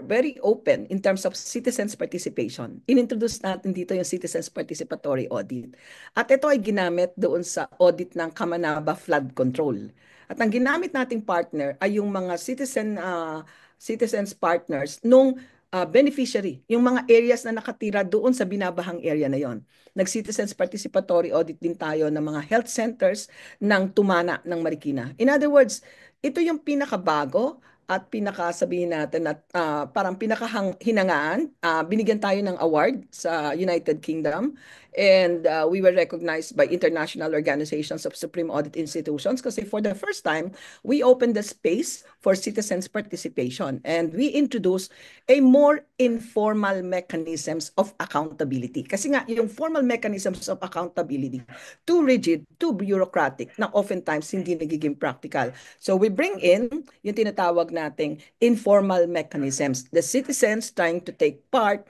very open in terms of citizens participation. Inintroduce natin dito yung citizens participatory audit. At ito ay ginamit doon sa audit ng Kamanaba Flood Control. At ang ginamit nating partner ay yung mga citizens partners nung beneficiary, yung mga areas na nakatira doon sa binabahang area na yon. Nag-citizens participatory audit din tayo ng mga health centers ng Tumana ng Marikina. In other words, ito yung pinakabago at pinakasabihin natin at parang pinakahinangaan. Binigyan tayo ng award sa United Kingdom and we were recognized by international organizations of supreme audit institutions kasi for the first time, we opened the space for citizens participation and we introduced a more informal mechanisms of accountability. Kasi nga, yung formal mechanisms of accountability, too rigid, too bureaucratic, na oftentimes hindi nagiging practical. So we bring in yung tinatawag nating informal mechanisms. The citizens trying to take part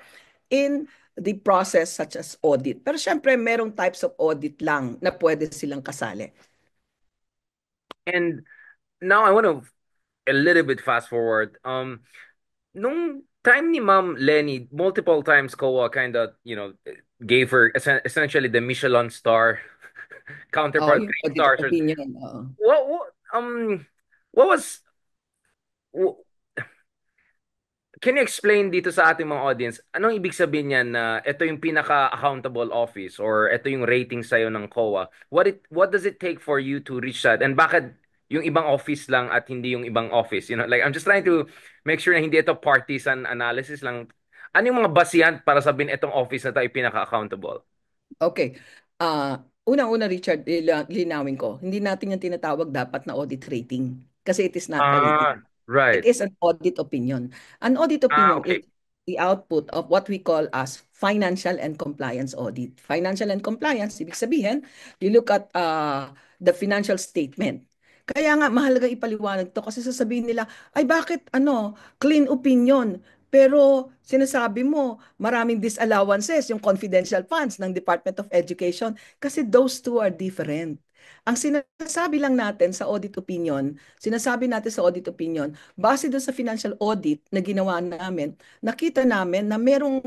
in the process such as audit. Pero syempre, merong types of audit lang na pwede silang kasali. And now I want to a little bit fast forward. Nung time ni Ma'am Lenny, multiple times COA kind of, gave her essentially the Michelin star Oh, counterpart, yung three audit stars. opinion. Oo. What was can you explain dito sa ating mga audience, anong ibig sabihin niyan na ito yung pinaka-accountable office or ito yung rating sa'yo ng COA? What does it take for you to reach that? And bakit yung ibang office lang at hindi yung ibang office? Like I'm just trying to make sure na hindi ito partisan analysis lang. Ano yung mga basihan para sabihin itong office na ito ay pinaka-accountable? Okay. Unang-una, Richard, linawin ko, hindi natin yung tinatawag dapat na audit rating kasi it is not a rating. It Right. is an audit opinion. An audit opinion is Okay. the output of what we call as financial and compliance audit. Financial and compliance, ibig sabihin, you look at the financial statement. Kaya nga, mahalaga ipaliwanag to kasi sasabihin nila, ay bakit clean opinion? Pero sinasabi mo, maraming disallowances, yung confidential funds ng Department of Education, kasi those two are different. Ang sinasabi lang natin sa audit opinion, base doon sa financial audit na ginawa namin, nakita namin na merong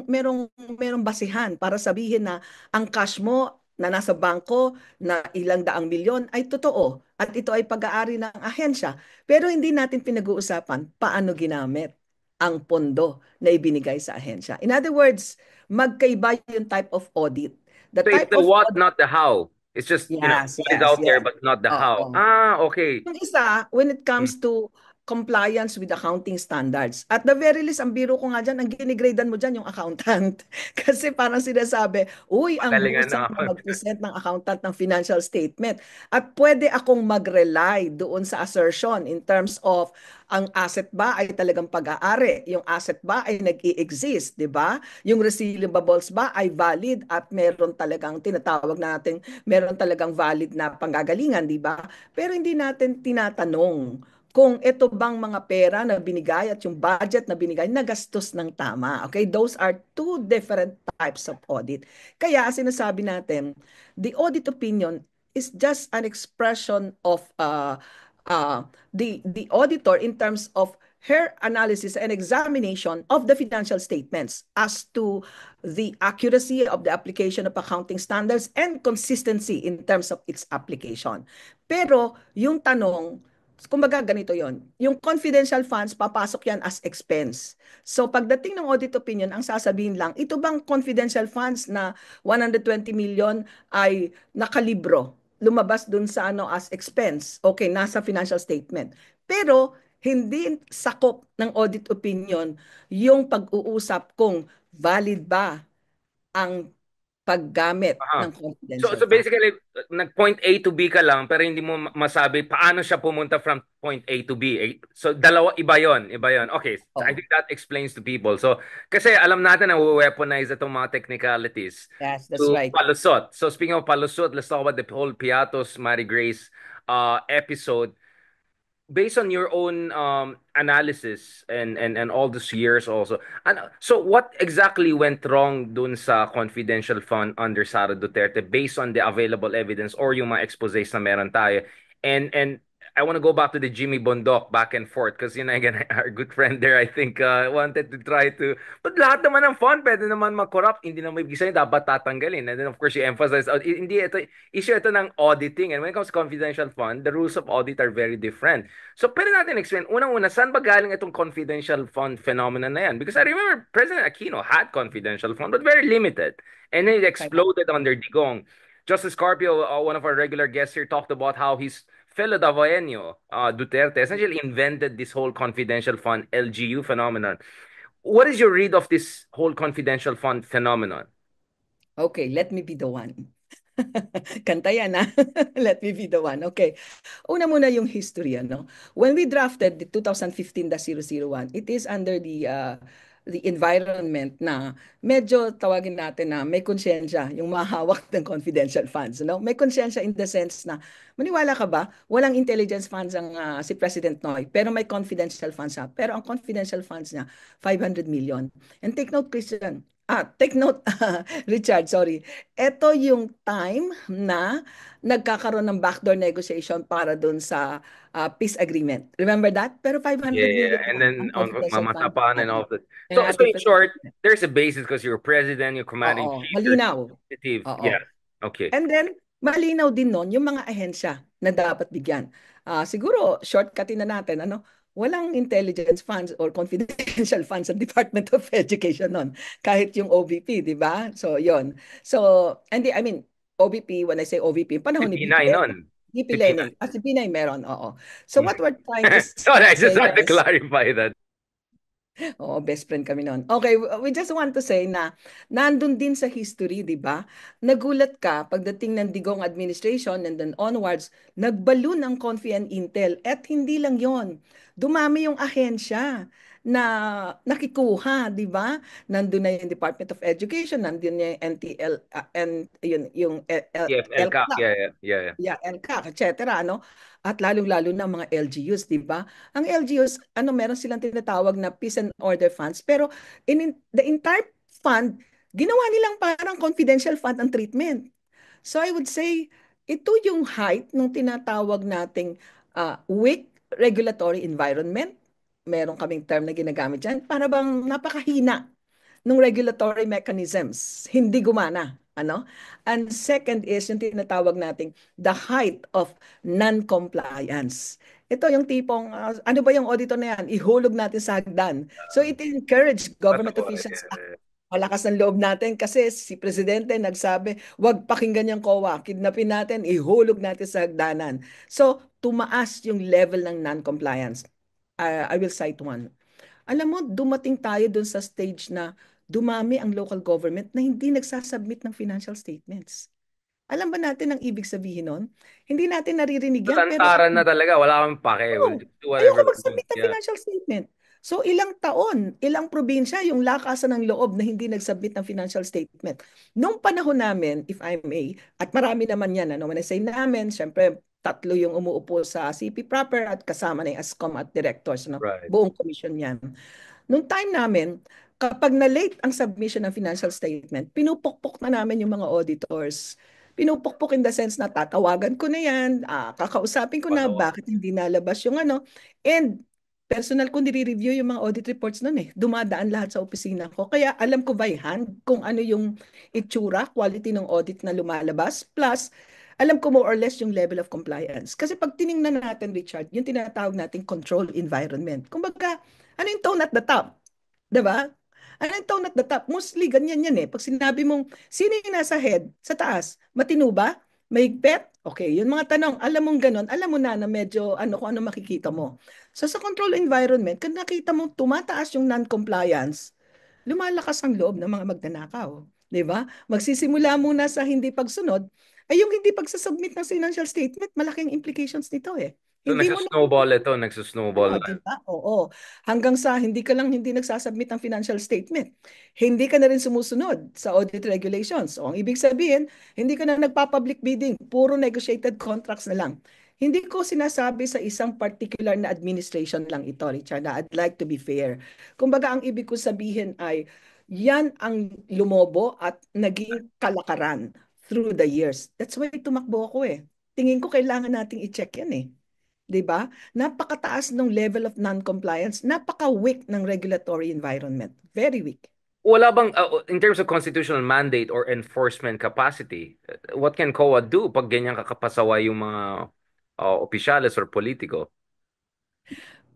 basihan para sabihin na ang cash mo na nasa bangko na ilang daang milyon ay totoo at ito ay pag-aari ng ahensya. Pero hindi natin pinag-uusapan paano ginamit ang pondo na ibinigay sa ahensya. In other words, magkaiba yung type of audit. The So it's type the of what, audit, not the how. It's just, yes, what is yes, out there, yes. but not the how. Oo. Okay. Yung isa, when it Hmm. comes to compliance with accounting standards. At the very least, ang biro ko nga dyan, ang ginigradean mo dyan yung accountant. Kasi parang sinasabi, uy, ang Magaling husay ako. na mag-present ng accountant ng financial statement. At pwede akong mag-rely doon sa assertion in terms of ang asset ba ay talagang pag-aari? Yung asset ba ay nag-i-exist, di ba? Yung receivables ba ay valid at meron talagang tinatawag natin, meron talagang valid na panggagalingan, di ba? Pero hindi natin tinatanong kung ito bang mga pera na binigay at yung budget na binigay nagastos ng tama. Okay? Those are two different types of audit. Kaya sinasabi natin, the audit opinion is just an expression of the auditor in terms of her analysis and examination of the financial statements as to the accuracy of the application of accounting standards and consistency in terms of its application. Pero yung tanong, kumbaga ganito yon, yung confidential funds, papasok yan as expense. So pagdating ng audit opinion, ang sasabihin lang, ito bang confidential funds na 120 million ay nakalibro, lumabas dun sa as expense. Okay, nasa financial statement. Pero hindi sakop ng audit opinion yung pag-uusap kung valid ba ang paggamit Aha. ng So confidential so fund. basically nag-point A to B ka lang pero hindi mo masabi paano siya pumunta from point A to B. So dalawa iba 'yon, iba 'yon. Okay, so I Oh, think that explains to people. So kasi alam natin na weaponize itong mga technicalities yes, that's to right. palusot. So speaking of palusot, let's talk about the whole Piatos Mary Grace episode. Based on your own analysis and all these years also. So what exactly went wrong dun sa confidential fund under Sara Duterte based on the available evidence or yung mga exposés na meron tayo? And I want to go back to the Jimmy Bondoc back and forth because again our good friend there I think wanted to try to but lahat naman ng fund pwede naman mag-corrupt hindi naman ibig sabihin dapat tatanggalin and then of course you emphasize hindi ito issue ito ng auditing and when it comes to confidential fund the rules of audit are very different. So pwede natin explain unang-una saan ba galing itong confidential fund phenomenon na yan because I remember President Aquino had confidential fund but very limited and then it Kaya, exploded under Digong. Justice Carpio, one of our regular guests here, talked about how his fellow Davaoenyo, Duterte, essentially invented this whole confidential fund LGU phenomenon. What is your read of this whole confidential fund phenomenon? okay, let me be the one. Kanta yan, ha? Let me be the one. Okay. Una muna yung history, ano? When we drafted the 2015-001, it is under the environment na medyo tawagin natin na may konsensya yung mahawak ng confidential funds, no? May konsensya in the sense na maniwala ka ba, walang intelligence funds ang si President Noy, pero may confidential funds siya. Pero ang confidential funds niya 500 million. And take note, Christian, take note, Richard, sorry. Ito yung time na nagkakaroon ng backdoor negotiation para dun sa peace agreement. Remember that? Pero Yeah, 500 yeah. million And lang then ang on confidential fund. Matapan and Oo. all of that. Ng So ating in short, president. there's a basis because you're president, you're commander in Oo, chief, you're malinaw. executive. Oo. Yeah. Okay. And then, malinaw din nun yung mga ahensya na dapat bigyan. Siguro, shortcutin na natin, ano? Walang intelligence funds or confidential funds sa Department of Education nun. Kahit yung OVP, di ba? So, yon. So, and I mean, OVP, when I say OVP, Si panahon ni VP Pinay Lenin. nun. VP Si Pinay. Lenin. Si Pinay meron, oo. So, what we're trying to So I just say want to is, clarify that. oo, best friend kami noon. Okay, we just want to say na nandun din sa history, di ba? Nagulat ka pagdating ng Digong administration and then onwards, nagbalon ang Confi and Intel. At hindi lang yon, dumami yung ahensya na nakikuha, di ba? Nandun na yung Department of Education, nandun na yung NTL, and yun, yung TFL CAC. LCAC, Yeah, yeah, yeah, yeah. yeah, LCAC, etc. Ano? At lalong-lalo na mga LGUs, di ba? Ang LGUs, ano, meron silang tinatawag na peace and order funds. Pero the entire fund, ginawa nilang parang confidential fund ang treatment. So I would say, ito yung height ng tinatawag nating weak regulatory environment. Meron kaming term na ginagamit dyan. Para bang napakahina ng regulatory mechanisms. Hindi gumana. Ano? And second is yung tinatawag nating the height of non-compliance. Ito yung tipong, ano ba yung auditor na yan? Ihulog natin sa hagdan. So it encouraged government officials, Yeah. malakas ng loob natin kasi si Presidente nagsabi, wag pakinggan yung COA, kidnapin natin, ihulog natin sa hagdanan. So tumaas yung level ng non-compliance. I will cite one. Alam mo, dumating tayo dun sa stage na dumami ang local government na hindi nagsasubmit ng financial statements. Alam ba natin ang ibig sabihin nun? Hindi natin naririnig yan, pero Talantaran na talaga. Wala kami pake. We'll oh, just do whatever ayoko we want. mag-submit ng Yeah. financial statement. So ilang taon, ilang probinsya yung lakasan ng loob na hindi nag-submit ng financial statement. Nung panahon namin, if I may, at marami naman yan, ano, when I say namin, syempre tatlo yung umuupo sa CP proper at kasama na yung ASCOM at directors, no? Right. Buong commission yan. Nung time namin, kapag na-late ang submission ng financial statement, pinupukpok na namin yung mga auditors. Pinupukpok in the sense na tatawagan ko na yan, kakausapin ko na Follow up. bakit hindi nalabas yung ano. And personal ko nire-review yung mga audit reports nun eh. Dumadaan lahat sa opisina ko. Kaya alam ko by hand kung ano yung itsura, quality ng audit na lumalabas. Plus, alam ko more or less yung level of compliance. Kasi pag tiningnan natin, Richard, yung tinatawag nating control environment. Kumbaga, ano yung tone at the top? 'Di ba? Ano yung tone at the top? Mostly ganyan yan eh. Pag sinabi mong, sino yung nasa head? Sa taas? Matino ba? Mahigpit? Okay, yung mga tanong, alam mong ganon, alam mo na medyo ano kung ano makikita mo. So sa control environment, kung nakita mo tumataas yung non-compliance, lumalakas ang loob ng mga magnanakaw. Di ba? Magsisimula muna sa hindi pagsunod, ay yung hindi pagsasubmit ng financial statement, malaking implications nito eh. So Hindi mo na nagsusnowball ito. Nagsusnowball oh, na. di ba? Oo. Hanggang sa hindi nagsasubmit ng financial statement. Hindi ka na rin sumusunod sa audit regulations. O ang ibig sabihin, hindi ka na nagpa-public bidding. Puro negotiated contracts na lang. Hindi ko sinasabi sa isang particular na administration lang ito, Richard. I'd like to be fair. Kumbaga, ang ibig ko sabihin ay, yan ang lumobo at naging kalakaran through the years. That's why tumakbo ako eh. Tingin ko kailangan nating i-check yan eh. 'di ba? Napakataas ng level of non-compliance, napaka-weak ng regulatory environment. Very weak. Wala bang, in terms of constitutional mandate or enforcement capacity, what can COA do pag ganyan kakapasaway yung mga opisyales or politiko?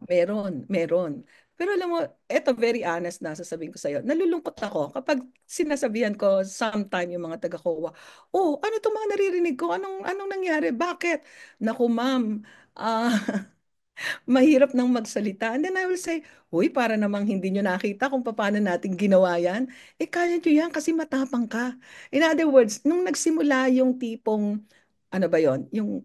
Meron, meron. Pero alam mo, eto very honest na sasabihin ko sa'yo, nalulungkot ako kapag sinasabihan ko sometime yung mga taga-COA, oh, ano itong mga naririnig ko? Anong nangyari? Bakit? Naku, ma'am, ah, mahirap nang magsalita. And then I will say, uy, para namang hindi nyo nakita kung paano natin ginawa yan. Eh, kaya nyo yan kasi matapang ka. In other words, nung nagsimula yung tipong, ano ba yon, yung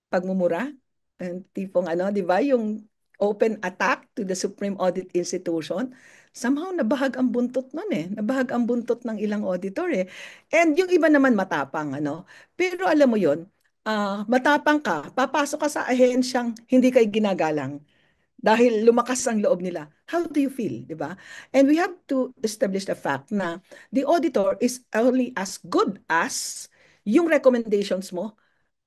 pagmumura, ang tipong ano, 'di ba, yung open attack to the Supreme Audit Institution, somehow nabahag ang buntot nun eh. Nabahag ang buntot ng ilang auditor eh. And yung iba naman matapang, ano. Pero alam mo yon, matapang ka, papasok ka sa ahensyang hindi kay ginagalang dahil lumakas ang loob nila. How do you feel, 'di ba? And we have to establish the fact na the auditor is only as good as yung recommendations mo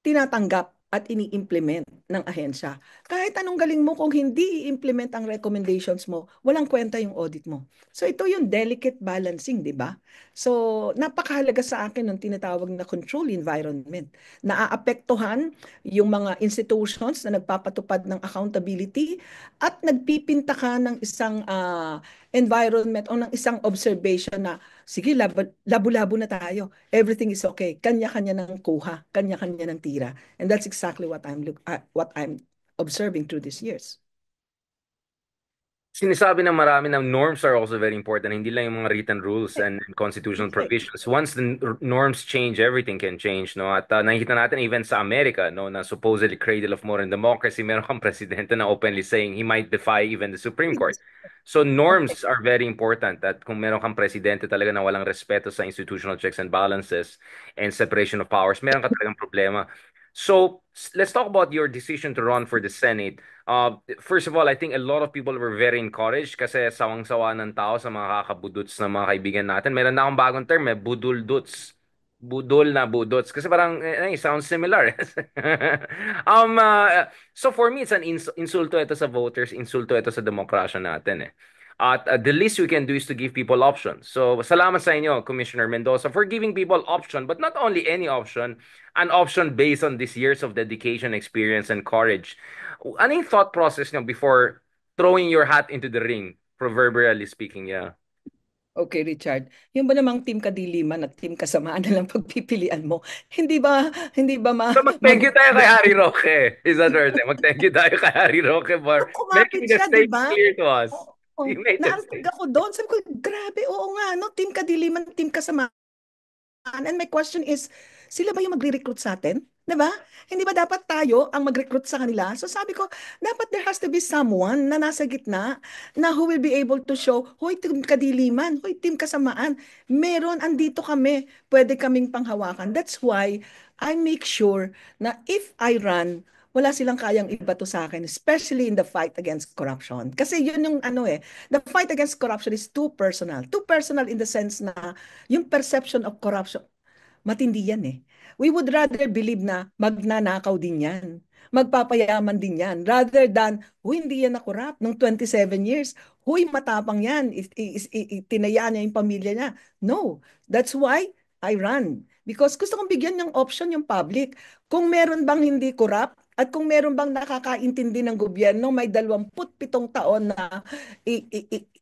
tinatanggap at ini-implement ng ahensya. Kahit anong galing mo, kung hindi i-implement ang recommendations mo, walang kwenta yung audit mo. So ito yung delicate balancing, di ba? So napakahalaga sa akin ng tinatawag na control environment. Naaapektuhan yung mga institutions na nagpapatupad ng accountability at nagpipinta ka ng isang environment o ng isang observation na sige, labo-labo na tayo. Everything is okay. Kanya-kanya ng kuha, kanya-kanya ng tira. And that's exactly what I'm observing through these years. Sinasabi ng marami na norms are also very important, hindi lang yung mga written rules and constitutional Correct. provisions. Once the norms change, everything can change, no? At nakikita natin even sa Amerika, no, na supposedly cradle of modern democracy, meron kang presidente na openly saying he might defy even the Supreme Court. So Correct. norms are very important at kung meron kang presidente talaga na walang respeto sa institutional checks and balances and separation of powers, meron ka talagang problema. So let's talk about your decision to run for the Senate. First of all, I think a lot of people were very encouraged kasi sawang-sawa ng tao sa mga kakabudots na mga kaibigan natin. Meron na akong bagong term, budul-duts. Budol na budots. Kasi parang, sounds similar. So for me, it's an insulto ito sa voters, insulto ito sa demokrasya natin eh. At the least we can do is to give people options. So salamat sa inyo, Commissioner Mendoza, for giving people option, but not only any option, an option based on these years of dedication, experience, and courage. Ano yung thought process nyo before throwing your hat into the ring, proverbially speaking, yeah? Okay, Richard. Yung ba namang team kadiliman at team kasamaan na lang pagpipilian mo? Hindi ba So mag-thank you tayo kay maganda? Harry Roque. Is that right? Mag-thank you tayo kay Harry Roque for Nung kumapit making the siya, di stakes ba? clear to us. Oo, He made the naantag stakes. ako doon. Sabi ko, grabe, oo nga, no? Team kadiliman, team kasamaan. And my question is, sila ba yung magre-recruit sa atin? 'Di ba? Hindi ba dapat tayo ang mag-recruit sa kanila? So sabi ko, dapat there has to be someone na nasa gitna na who will be able to show, hoy, team kadiliman, hoy, team kasamaan. Meron, andito kami, pwede kaming panghawakan. That's why I make sure na if I run, wala silang kayang ibato sa akin, especially in the fight against corruption. Kasi yun yung ano eh, the fight against corruption is too personal. Too personal in the sense na yung perception of corruption, matindi yan eh. We would rather believe na magnanakaw din yan. Magpapayaman din yan. Rather than, huy, hindi yan na-corrupt nung 27 years. Huy, matapang yan. Tinayaan niya yung pamilya niya. No. That's why I run. Because gusto kong bigyan ng option yung public. Kung meron bang hindi corrupt, at kung meron bang nakakaintindi ng gobyerno, may 27 taon na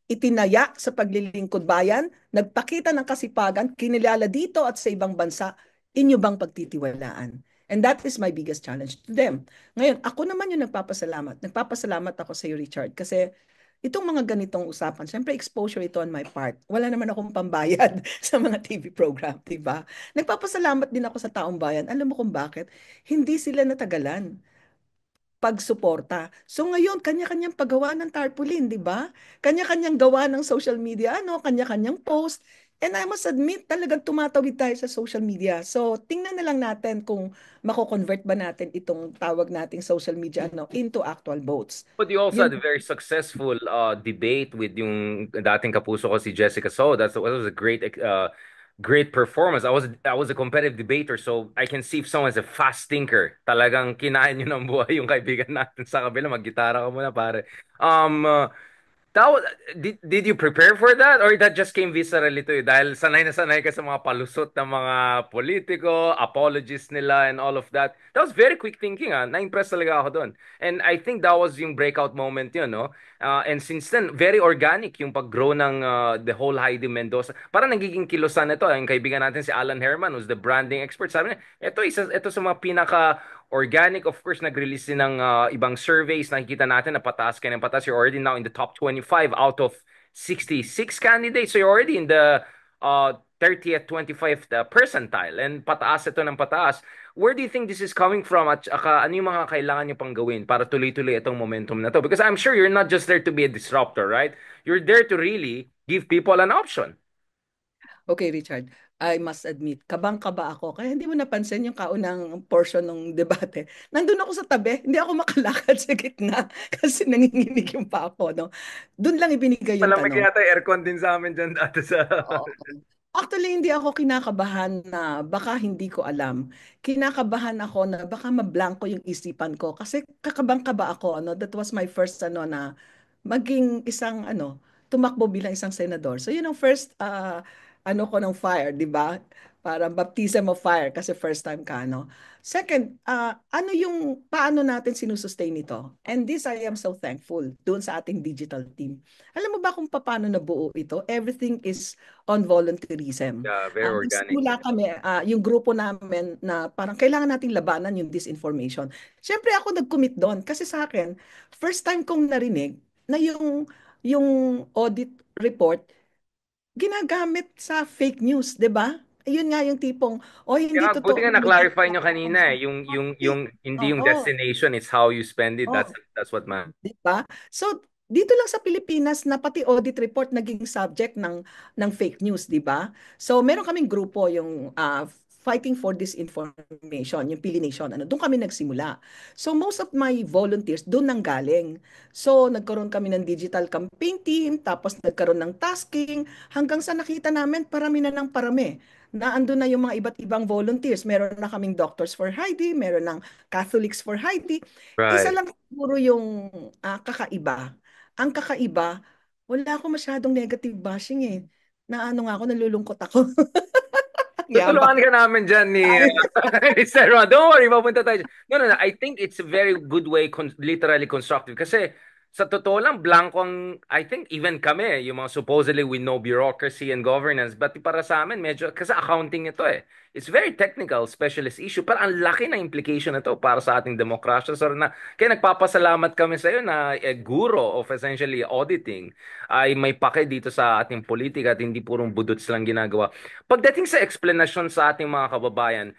itinaya sa paglilingkod bayan, nagpakita ng kasipagan, kinilala dito at sa ibang bansa, inyo bang pagtitiwalaan? And that is my biggest challenge to them. Ngayon, ako naman yung nagpapasalamat. Nagpapasalamat ako sa iyo, Richard, kasi itong mga ganitong usapan, syempre exposure ito on my part. Wala naman akong pambayad sa mga TV program, di ba? Nagpapasalamat din ako sa taong bayan. Alam mo kung bakit? Hindi sila natagalan pagsuporta. So ngayon, kanya-kanyang paggawa ng tarpaulin, di ba? Kanya-kanyang gawa ng social media, ano, kanya-kanyang post. And I must admit, talagang tumatawid tayo sa social media. So tingnan na lang natin kung mako-convert ba natin itong tawag nating social media ano, into actual votes. But you also Yun, had a very successful debate with yung dating kapuso ko si Jessica Soho. That was a great great performance. I was a competitive debater, so I can see if someone's a fast thinker. Talagang kinain niyo ng buhay yung kaibigan natin sa kabila. Mag-gitara ka muna, pare. Um, uh, that was, did you prepare for that or that just came viscerally to you? Dahil sanay na sanay ka sa mga palusot ng mga politiko, apologies nila and all of that. That was very quick thinking, ah. Na-impress talaga ako doon. And I think that was yung breakout moment yun, no? And since then, very organic yung pag-grow ng the whole Heidi Mendoza. Parang nagiging kilusan ito. Yung kaibigan natin si Alan Herman, who's the branding expert. Sabi niya, ito sa mga pinaka organic. Of course, nag-release din ng ibang surveys. Nakikita natin na pataas ka ng pataas. You're already now in the top 25 out of 66 candidates. So you're already in the 30th, 25th percentile. And pataas ito ng pataas. Where do you think this is coming from? At saka, ano yung mga kailangan nyo pang gawin para tuloy-tuloy itong momentum na to? Because I'm sure you're not just there to be a disruptor, right? You're there to really give people an option. Okay, Richard, I must admit, kabang-kaba ako. Kaya hindi mo napansin yung kaunang portion ng debate. Nandun ako sa tabi, hindi ako makalakad sa gitna kasi nanginginig yung pa ako, no? Doon lang ibinigay yung Malamig tanong. yata aircon din sa amin dyan dati sa... Oo. Actually, hindi ako kinakabahan na baka hindi ko alam. Kinakabahan ako na baka mablangko yung isipan ko kasi kakabang-kaba ako. Ano, that was my first na maging isang tumakbo bilang isang senador. So yun ang first ko ng fire, di ba? Parang baptism of fire kasi first time ka, no? Second, paano natin sinusustain ito? And this I am so thankful doon sa ating digital team. Alam mo ba kung paano nabuo ito? Everything is on volunteerism. Yeah, very organic. Nagsimula kami, yung grupo namin na parang kailangan nating labanan yung disinformation. Siyempre ako nag-commit doon kasi sa akin, first time kong narinig na yung audit report ginagamit sa fake news, 'di ba? Ayun nga yung tipong, oh hindi Kaya buti totoo nga na may na-clarify nyo ginawa kanina ako." eh. Yung hindi yung Oo. destination, it's how you spend it. Oo. That's what man. 'Di ba? So, dito lang sa Pilipinas na pati audit report naging subject ng fake news, 'di ba? So, meron kaming grupo yung Fighting for Disinformation, yung Pili Nation. Doon kami nagsimula. So, most of my volunteers doon nang galing. So, nagkaroon kami ng digital campaign team, tapos nagkaroon ng tasking, hanggang sa nakita namin parami na ng parami. Na andun na yung mga iba't ibang volunteers. Meron na kaming Doctors for Heidi, meron ng Catholics for Heidi. Isa Right. lang siguro yung kakaiba. Ang kakaiba, wala ako masyadong negative bashing eh. Na ano nga ako, nalulungkot ako. Ang Tutulungan yabang. ka namin dyan ni Ay, Mr. Ron. Don't worry, mapunta tayo dyan. No, no, no. I think it's a very good way, literally constructive. Kasi sa totoo lang, blanco ang, I think even kami, yung mga supposedly we know bureaucracy and governance, but para sa amin, medyo, kasi accounting ito eh. It's very technical, specialist issue, pero ang laki na implication nito para sa ating demokrasya. So, kaya nagpapasalamat kami sa iyo na guro of essentially auditing ay may pake dito sa ating politika at hindi purong budots lang ginagawa. Pagdating sa explanation sa ating mga kababayan,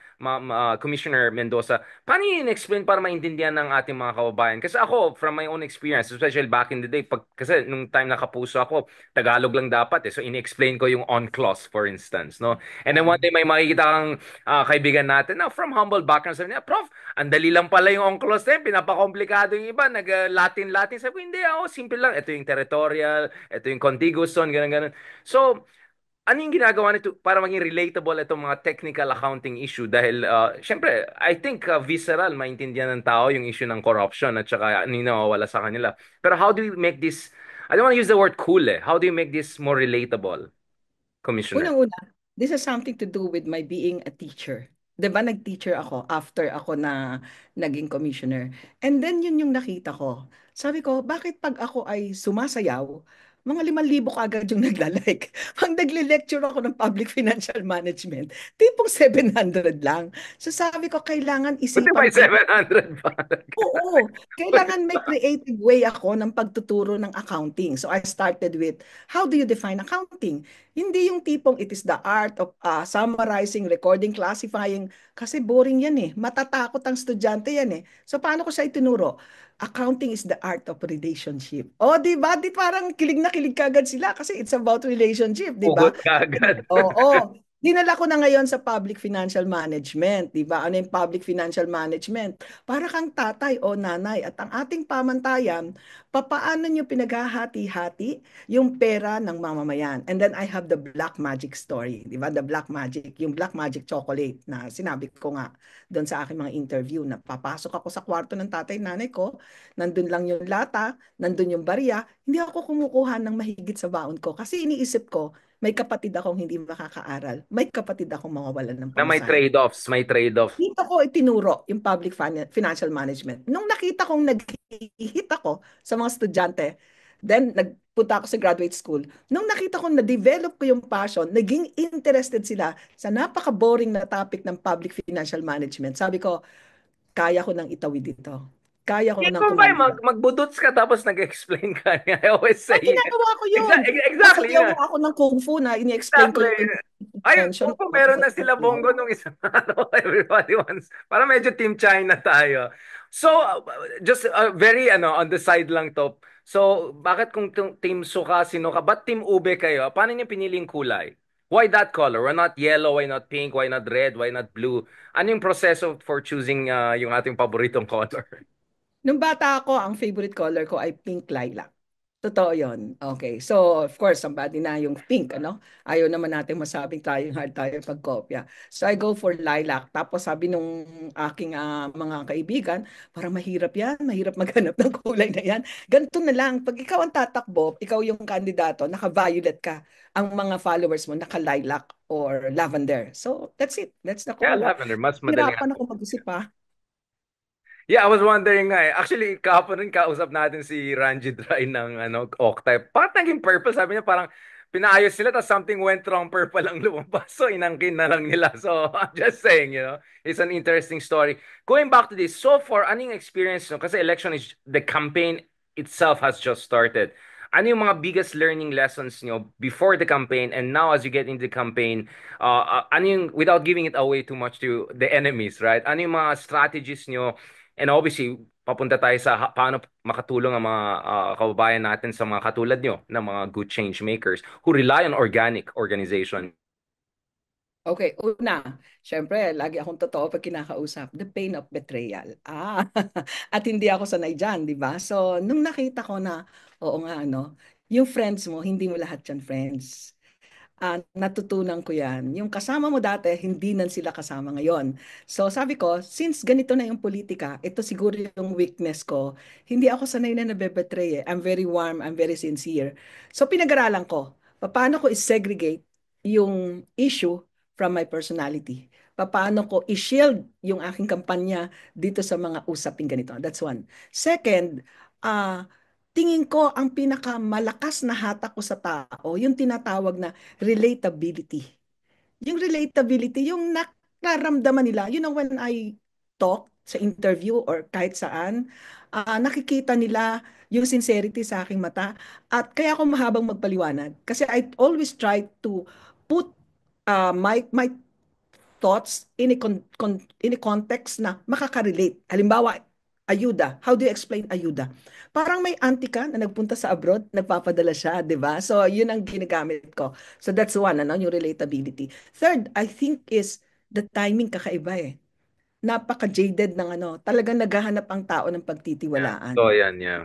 Commissioner Mendoza, paano yun explain para maintindihan ng ating mga kababayan? Kasi ako, from my own experience, especially back in the day, kasi nung time nakapuso ako, Tagalog lang dapat eh. So, ini-explain ko yung on clause, for instance, no? And then one day may makikita kang kaibigan natin na from humble background, sabi niya, Prof, ang dali lang pala yung on clause na yun, pinapakomplikado yung iba, nag-Latin-Latin. Sabi ko, hindi ako, simple lang. Ito yung territorial, ito yung contiguous zone, ganun, ganun. So, ano yung ginagawa nito para maging relatable itong mga technical accounting issue? Dahil, syempre, I think visceral, maintindihan ng tao yung issue ng corruption at saka ano yung nawawala sa kanila. Pero how do we make this, I don't want to use the word cool eh. How do you make this more relatable, Commissioner? unang-una, this has something to do with my being a teacher. 'Di ba nag-teacher ako after ako na naging commissioner. And then yun yung nakita ko. Sabi ko, bakit pag ako ay sumasayaw, mga 5,000 agad yung nagla-like. Pag nagle-lecture ako ng public financial management, tipong 700 lang. So sabi ko, kailangan Buti may isipan ko. 700 pa. Oo, kailangan may creative way ako ng pagtuturo ng accounting. So I started with, how do you define accounting? Hindi yung tipong it is the art of summarizing, recording, classifying. Kasi boring yan eh. Matatakot ang estudyante yan eh. So paano ko siya itinuro? Accounting is the art of relationship. O, di ba? Di parang kilig na kilig kagad sila kasi it's about relationship, di ba? Pugot ka agad. Oo. dinala ko na ngayon sa public financial management, 'di ba? Ano yung public financial management? Para kang tatay o nanay at ang ating pamantayan, papaano nyo pinaghahati-hati yung pera ng mamamayan. And then I have the black magic story, 'di ba? The black magic, yung black magic chocolate na sinabi ko nga doon sa aking mga interview na papasok ako sa kwarto ng tatay nanay ko, nandun lang yung lata, nandun yung barya, hindi ako kumukuha ng mahigit sa baon ko kasi iniisip ko may kapatid akong hindi makakaaral. May kapatid akong mawawalan ng Na may pamasahe. trade-offs, may trade-off. Dito ko itinuro yung public financial management. Nung nakita kong nag-hit ako sa mga estudyante, then nagpunta ako sa graduate school. Nung nakita kong na-develop ko yung passion, naging interested sila sa napaka-boring na topic ng public financial management. Sabi ko, kaya ko nang itawid dito. Kaya ko Hindi nang mo ba kumanda. magbudots ka tapos nag-explain ka? I always Ay, say, ginagawa ko yun. exactly Nasayaw nga. nga ako ng kung fu na ini-explain ko Exactly. yung Ay, intention kung pati meron sa na sila sayaw. Bongo nung isang araw, everybody wants. Para medyo Team China tayo. So, just very on the side lang to. So, bakit kung Team Suka, sino ka? Ba't Team Ube kayo? Paano niyo piniling kulay? Why that color? Why not yellow? Why not pink? Why not red? Why not blue? Ano yung proseso for choosing yung ating paboritong color? Nung bata ako, ang favorite color ko ay pink lilac. Totoo yun. Okay. So, of course, somebody na yung pink, ano? Ayaw naman natin masabing tayong hard tayo pagkopya. So, I go for lilac. Tapos sabi nung aking mga kaibigan, parang mahirap yan. Mahirap maghanap ng kulay na yan. Ganito na lang. Pag ikaw ang tatakbo, ikaw yung kandidato, naka-violet ka. Ang mga followers mo, naka-lilac or lavender. So, that's it. That's the Yeah, color. lavender. Mas madaling. Hirapan ako mag-isip pa. Yeah, I was wondering nga eh. Actually, kahapon rin kausap natin si Ranjit Rai ng Octype. Bakit naging purple? Sabi niya parang pinaayos sila tapos something went wrong, purple ang lumabas. So, inangkin na lang nila. So, I'm just saying, it's an interesting story. Going back to this, so far, anong experience nyo? Kasi election is, the campaign itself has just started. Ano yung mga biggest learning lessons nyo before the campaign and now as you get into the campaign, ano yung, without giving it away too much to the enemies, right? Ano yung mga strategies nyo. And obviously, papunta tayo sa paano makatulong ang mga kababayan natin sa mga katulad nyo na mga good change makers who rely on organic organization. Okay, una, syempre, lagi akong totoo pag kinakausap, the pain of betrayal. At hindi ako sanay dyan, di ba? So, nung nakita ko na, oo nga, ano, yung friends mo, hindi mo lahat yan friends. Natutunan ko yan. Yung kasama mo dati, hindi na sila kasama ngayon. So sabi ko, since ganito na yung politika, ito siguro yung weakness ko. Hindi ako sanay na nabebetray eh. I'm very warm, I'm very sincere. So pinag-aralan ko, paano ko i-segregate yung issue from my personality. Paano ko i-shield yung aking kampanya dito sa mga usaping ganito. That's one. Second, tingin ko ang pinakamalakas na hatak ko sa tao, yung tinatawag na relatability. Yung relatability, yung nakaramdaman nila, when I talk sa interview or kahit saan, nakikita nila yung sincerity sa aking mata. At kaya ako mahabang magpaliwanag. Kasi I always try to put my thoughts in a context na makaka-relate. Halimbawa, ayuda. How do you explain ayuda? Parang may auntie ka na nagpunta sa abroad, nagpapadala siya, di ba? So, yun ang ginagamit ko. So, that's one, yung relatability. Third, I think is the timing kakaiba eh. Napaka-jaded ng talagang naghahanap ang tao ng Yeah. pagtitiwalaan. So, yan, yeah.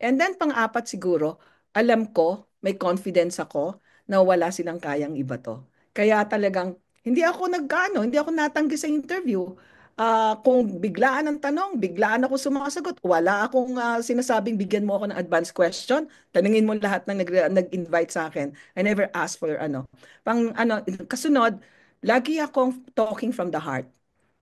And then pang-apat siguro, alam ko, may confidence ako na wala silang kayang iba to. Kaya talagang hindi ako natanggi sa interview. Kung biglaan ang tanong, biglaan ako sumasagot. Wala akong sinasabing bigyan mo ako ng advanced question. Tanungin mo lahat ng nag-invite sa akin. I never ask for kasunod, lagi akong talking from the heart.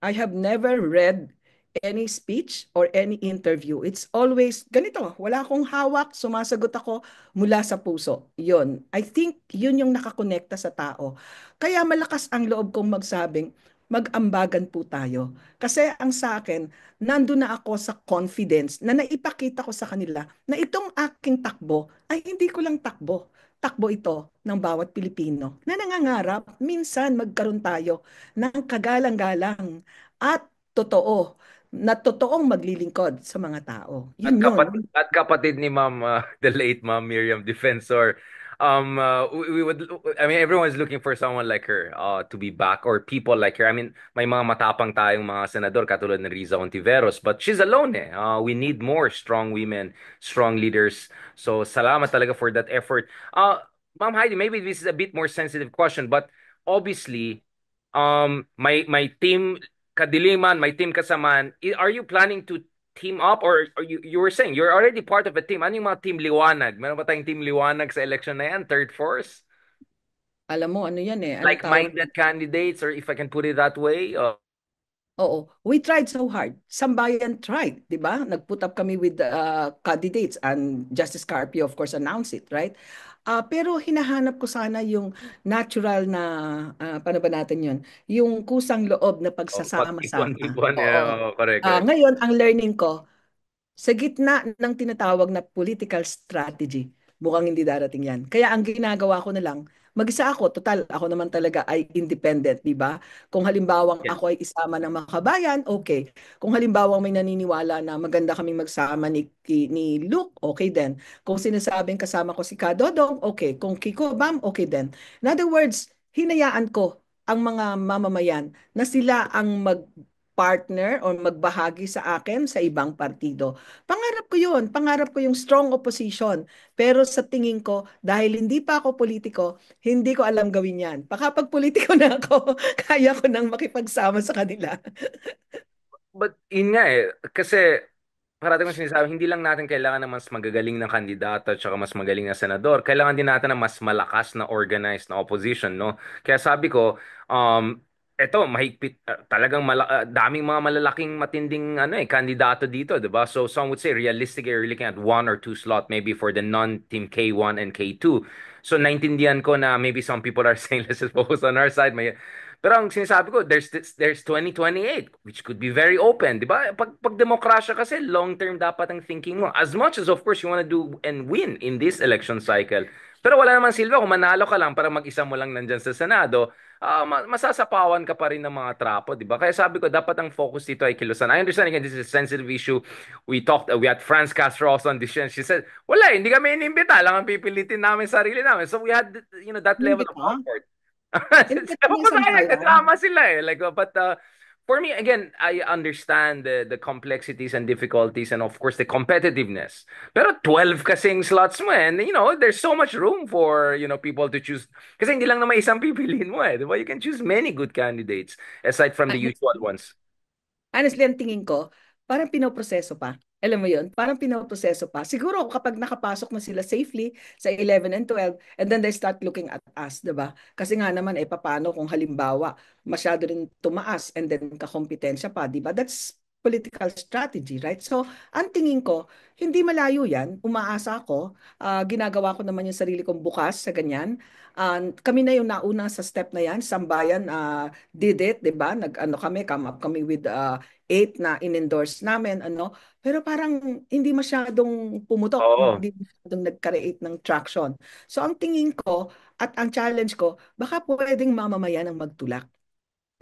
I have never read any speech or any interview. It's always ganito. Wala akong hawak, sumasagot ako mula sa puso. Yun. I think yun yung nakakonekta sa tao. Kaya malakas ang loob kong magsabing, mag-ambagan po tayo. Kasi ang sa akin, nandun na ako sa confidence na naipakita ko sa kanila na itong aking takbo ay hindi ko lang takbo. Takbo ito ng bawat Pilipino na nangangarap minsan magkaroon tayo ng kagalang-galang at totoo na totoong maglilingkod sa mga tao. At Yun yun. kapatid ni Ma'am, the late Ma'am Miriam Defensor. we would, I mean, everyone's looking for someone like her to be back or people like her. I mean, may mga matapang tayong mga senador katulad ni Riza Ontiveros, but she's alone eh. We need more strong women, strong leaders. So, salamat talaga for that effort. Ma'am Heidi, maybe this is a bit more sensitive question, but obviously, my team Kadiliman, my team Kasaman, are you planning to team up or you were saying you're already part of a team. Ano yung mga team liwanag? Meron ba tayong team liwanag sa election na yan? Third force? Alam mo, ano yan eh, anong tawag. Like-minded candidates or if I can put it that way? Oo, we tried so hard. Sambayan tried, di ba? Nag-put up kami with candidates and Justice Carpio, of course, announced it, right? Pero hinahanap ko sana yung natural na, paano ba natin yun? Yung kusang loob na pagsasama-sama. Pagtipon-tipon. Yeah, Oo. correct, correct. Ngayon, ang learning ko, sa gitna ng tinatawag na political strategy, mukhang hindi darating yan. Kaya ang ginagawa ko na lang, mag-isa ako, total, ako naman talaga ay independent, di ba? Kung halimbawang Yes. ako ay isama ng makabayan, okay. Kung halimbawang may naniniwala na maganda kaming magsama ni Luke, okay din. Kung sinasabing kasama ko si Kadodong, okay. Kung Kiko Bam, okay din. In other words, hinayaan ko ang mga mamamayan na sila ang mag-partner o magbahagi sa akin sa ibang partido. Pangarap ko yun. Pangarap ko yung strong opposition. Pero sa tingin ko, dahil hindi pa ako politiko, hindi ko alam gawin yan. Baka pag politiko na ako, kaya ko nang makipagsama sa kanila. But yun nga eh, kasi parating kong sinasabi, hindi lang natin kailangan ng mas magagaling na kandidato at saka mas magaling na senador. Kailangan din natin ng mas malakas na organized na opposition, no? Kaya sabi ko, eto, mahigpit, talagang daming mga malalaking matinding ano eh, kandidato dito, di ba? So some would say realistic, you're looking at one or two slot maybe for the non-team K1 and K2. So naintindihan ko na maybe some people are saying let's just focus on our side. Pero ang sinasabi ko, there's 2028, which could be very open, di ba? Pag demokrasya kasi, long-term dapat ang thinking mo. As much as, of course, you want to do and win in this election cycle. Pero wala naman silbi kung manalo ka lang para mag-isa mo lang nandyan sa Senado, masasapawan ka pa rin ng mga trapo, di ba? Kaya sabi ko, dapat ang focus dito ay kilusan. I understand, again, this is a sensitive issue. We had Franz Castro also on this show, and she said, wala, hindi kami inimbita, lang ang pipilitin namin sarili namin. So we had, that level Hindi of ka? comfort. Hindi ka Ewan ng ko sa kanya, sambayan. nagdrama sila eh. Like, but for me, again, I understand the complexities and difficulties and of course the competitiveness. Pero 12 kasing slots mo eh. And there's so much room for, people to choose. Kasi hindi lang naman isang pipiliin mo eh. Di ba? You can choose many good candidates aside from the usual ones. Honestly, ang tingin ko, parang pinoproseso pa. Alam mo yun? Parang pinoproseso pa. Siguro kapag nakapasok na sila safely sa 11 and 12, and then they start looking at us, di ba? Kasi nga naman, paano kung halimbawa, masyado rin tumaas and then kakompetensya pa, di ba? That's political strategy, right? So, ang tingin ko, hindi malayo yan. Umaasa ako. Ginagawa ko naman yung sarili kong bukas sa ganyan. Kami na yung nauna sa step na yan. Sambayan did it, di ba? Nag-ano kami, come up kami with 8 na in-endorse namin, ano. Pero parang hindi masyadong pumutok, Oo. hindi masyadong nag-create ng traction. So ang tingin ko at ang challenge ko, baka pwedeng mamamayan ang magtulak,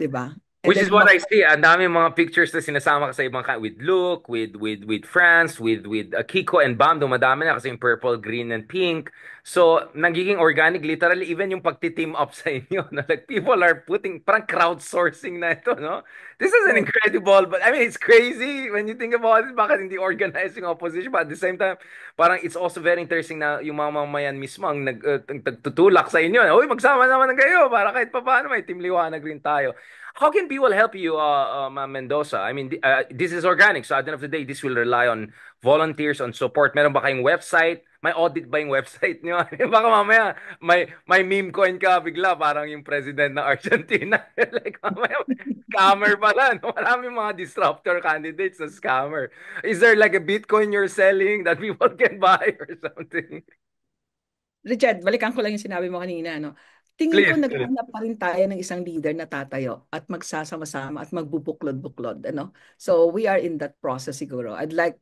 'di ba? And Which is then what I see. Ang dami mga pictures na sinasama ka sa ibang with Luke, with France, with Kiko and Bam, dumadami na kasi yung purple, green, and pink. So, nagiging organic, literally, even yung pagti-team up sa inyo. No? Like, people are putting, parang crowdsourcing na ito, no? This is an oh, incredible, but I mean, it's crazy when you think about it. Bakit hindi organizing opposition? But at the same time, parang it's also very interesting na yung mga mamayan mismo ang nagtutulak sa inyo. Uy, magsama naman kayo para kahit pa paano may team liwanag rin tayo. How can people help you, Ma'am Mendoza? I mean, this is organic. So at the end of the day, this will rely on volunteers, on support. Meron ba kayong website? May audit ba yung website niyo? Baka mamaya may meme coin ka bigla parang yung president ng Argentina. Like mamaya scammer pala. No? Maraming mga disruptor candidates na scammer. Is there like a Bitcoin you're selling that people can buy or something? Richard, balikan ko lang yung sinabi mo kanina, no? Tingin ko Please, please. naghahanap pa rin tayo ng isang leader na tatayo at magsasama-sama at magbubuklod-buklod, ano? So we are in that process siguro. I'd like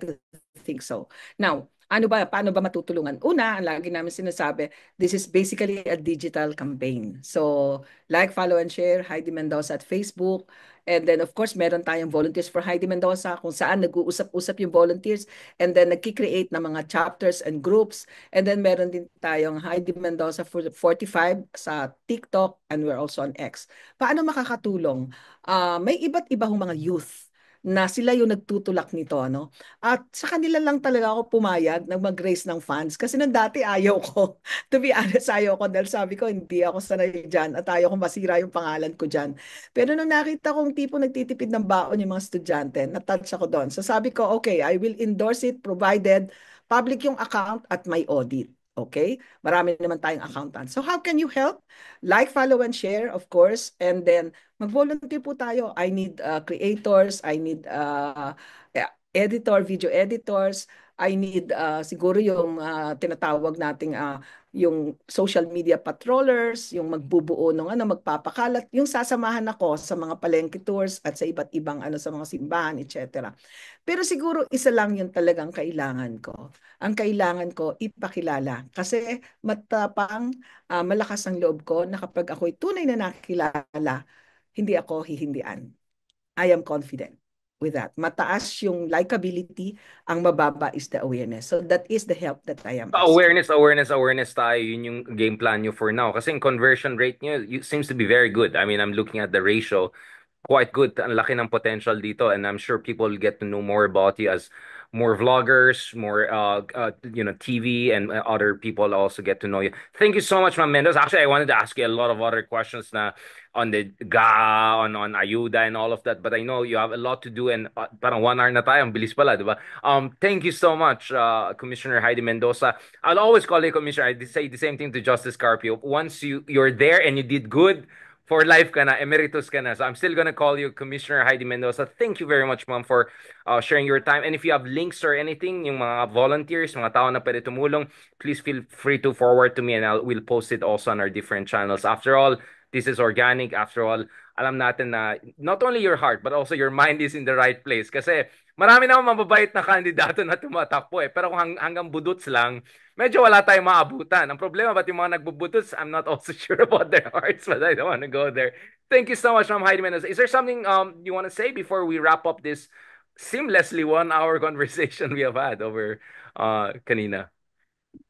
to think so. Now, paano ba matutulungan? Una, ang lagi namin sinasabi, this is basically a digital campaign. So, like, follow and share Heidi Mendoza at Facebook, And then of course, meron tayong Volunteers for Heidi Mendoza kung saan nag-uusap-usap yung volunteers and then nagki-create ng mga chapters and groups. And then meron din tayong Heidi Mendoza for 45 sa TikTok and we're also on X. Paano makakatulong? May iba't iba hong mga youth na sila yung nagtutulak nito, ano? At sa kanila lang talaga ako pumayag na mag-raise ng funds kasi nung dati ayaw ko. To be honest, ayaw ko dahil sabi ko hindi ako sanay dyan at ayaw ko masira yung pangalan ko dyan. Pero nung nakita kong tipo nagtitipid ng baon yung mga estudyante, na-touch ako doon. So sabi ko, okay, I will endorse it provided public yung account at may audit. Okay? Marami naman tayong accountant. So how can you help? Like, follow, and share, of course. And then, mag-volunteer po tayo. I need creators. I need editor, video editors. I need siguro yung tinatawag nating yung social media patrollers, yung magbubuo ng ano, magpapakalat, yung sasamahan ako sa mga palengke tours at sa iba't ibang ano sa mga simbahan, etc. Pero siguro isa lang yung talagang kailangan ko. Ang kailangan ko ipakilala kasi matapang, malakas ang loob ko na kapag ako'y tunay na nakilala, hindi ako hihindian. I am confident with that. Mataas yung likability, ang mababa is the awareness. So that is the help that I am asking. Awareness tayo. Yun yung game plan nyo for now. Kasi yung conversion rate nyo seems to be very good. I mean, I'm looking at the ratio. Quite good. Ang laki ng potential dito, and I'm sure people will get to know more about you as more vloggers, more TV, and other people also get to know you. Thank you so much, Ma'am Mendoza. Actually, I wanted to ask you a lot of other questions na on the GA, on Ayuda and all of that, but I know you have a lot to do, and parang 1 hour na tayo, ang bilis pala, di ba? Thank you so much, Commissioner Heidi Mendoza. I'll always call you Commissioner. I say the same thing to Justice Carpio. Once you're there and you did good, for life ka na, emeritus ka na. So I'm still gonna call you Commissioner Heidi Mendoza. Thank you very much, ma'am, for sharing your time. And if you have links or anything, yung mga volunteers, mga tao na pwede tumulong, please feel free to forward to me and we'll post it also on our different channels. After all, this is organic. After all, alam natin na not only your heart, but also your mind is in the right place. Kasi marami naman mababait na kandidato na tumatakbo eh. Pero kung hanggang budots lang, medyo wala tayong maabutan. Ang problema, ba't yung mga nagbubutos, I'm not also sure about their hearts, but I don't want to go there. Thank you so much, Ma'am Heidi Mendoza. Is there something you want to say before we wrap up this seamlessly 1 hour conversation we have had over kanina?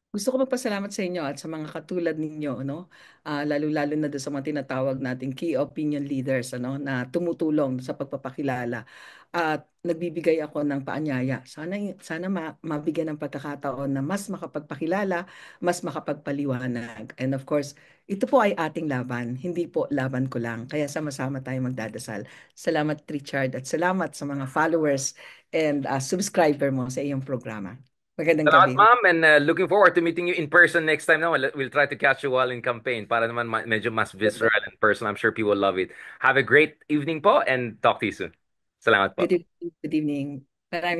Gusto ko magpasalamat sa inyo at sa mga katulad ninyo, no? Lalo-lalo na doon sa mga tinatawag nating key opinion leaders, ano, na tumutulong sa pagpapakilala. At nagbibigay ako ng paanyaya. Sana mabigyan ng pagkakataon na mas makapagpakilala, mas makapagpaliwanag. And of course, ito po ay ating laban, hindi po laban ko lang. Kaya sama-sama tayong magdadasal. Salamat, Richard, at salamat sa mga followers and subscriber mo sa iyong programa. Magandang Salamat, gabi. ma'am, and looking forward to meeting you in person next time. Now, we'll try to catch you while in campaign para naman medyo mas visceral and personal. I'm sure people will love it. Have a great evening po and talk to you soon. Salamat po. Good evening. Good evening. Maraming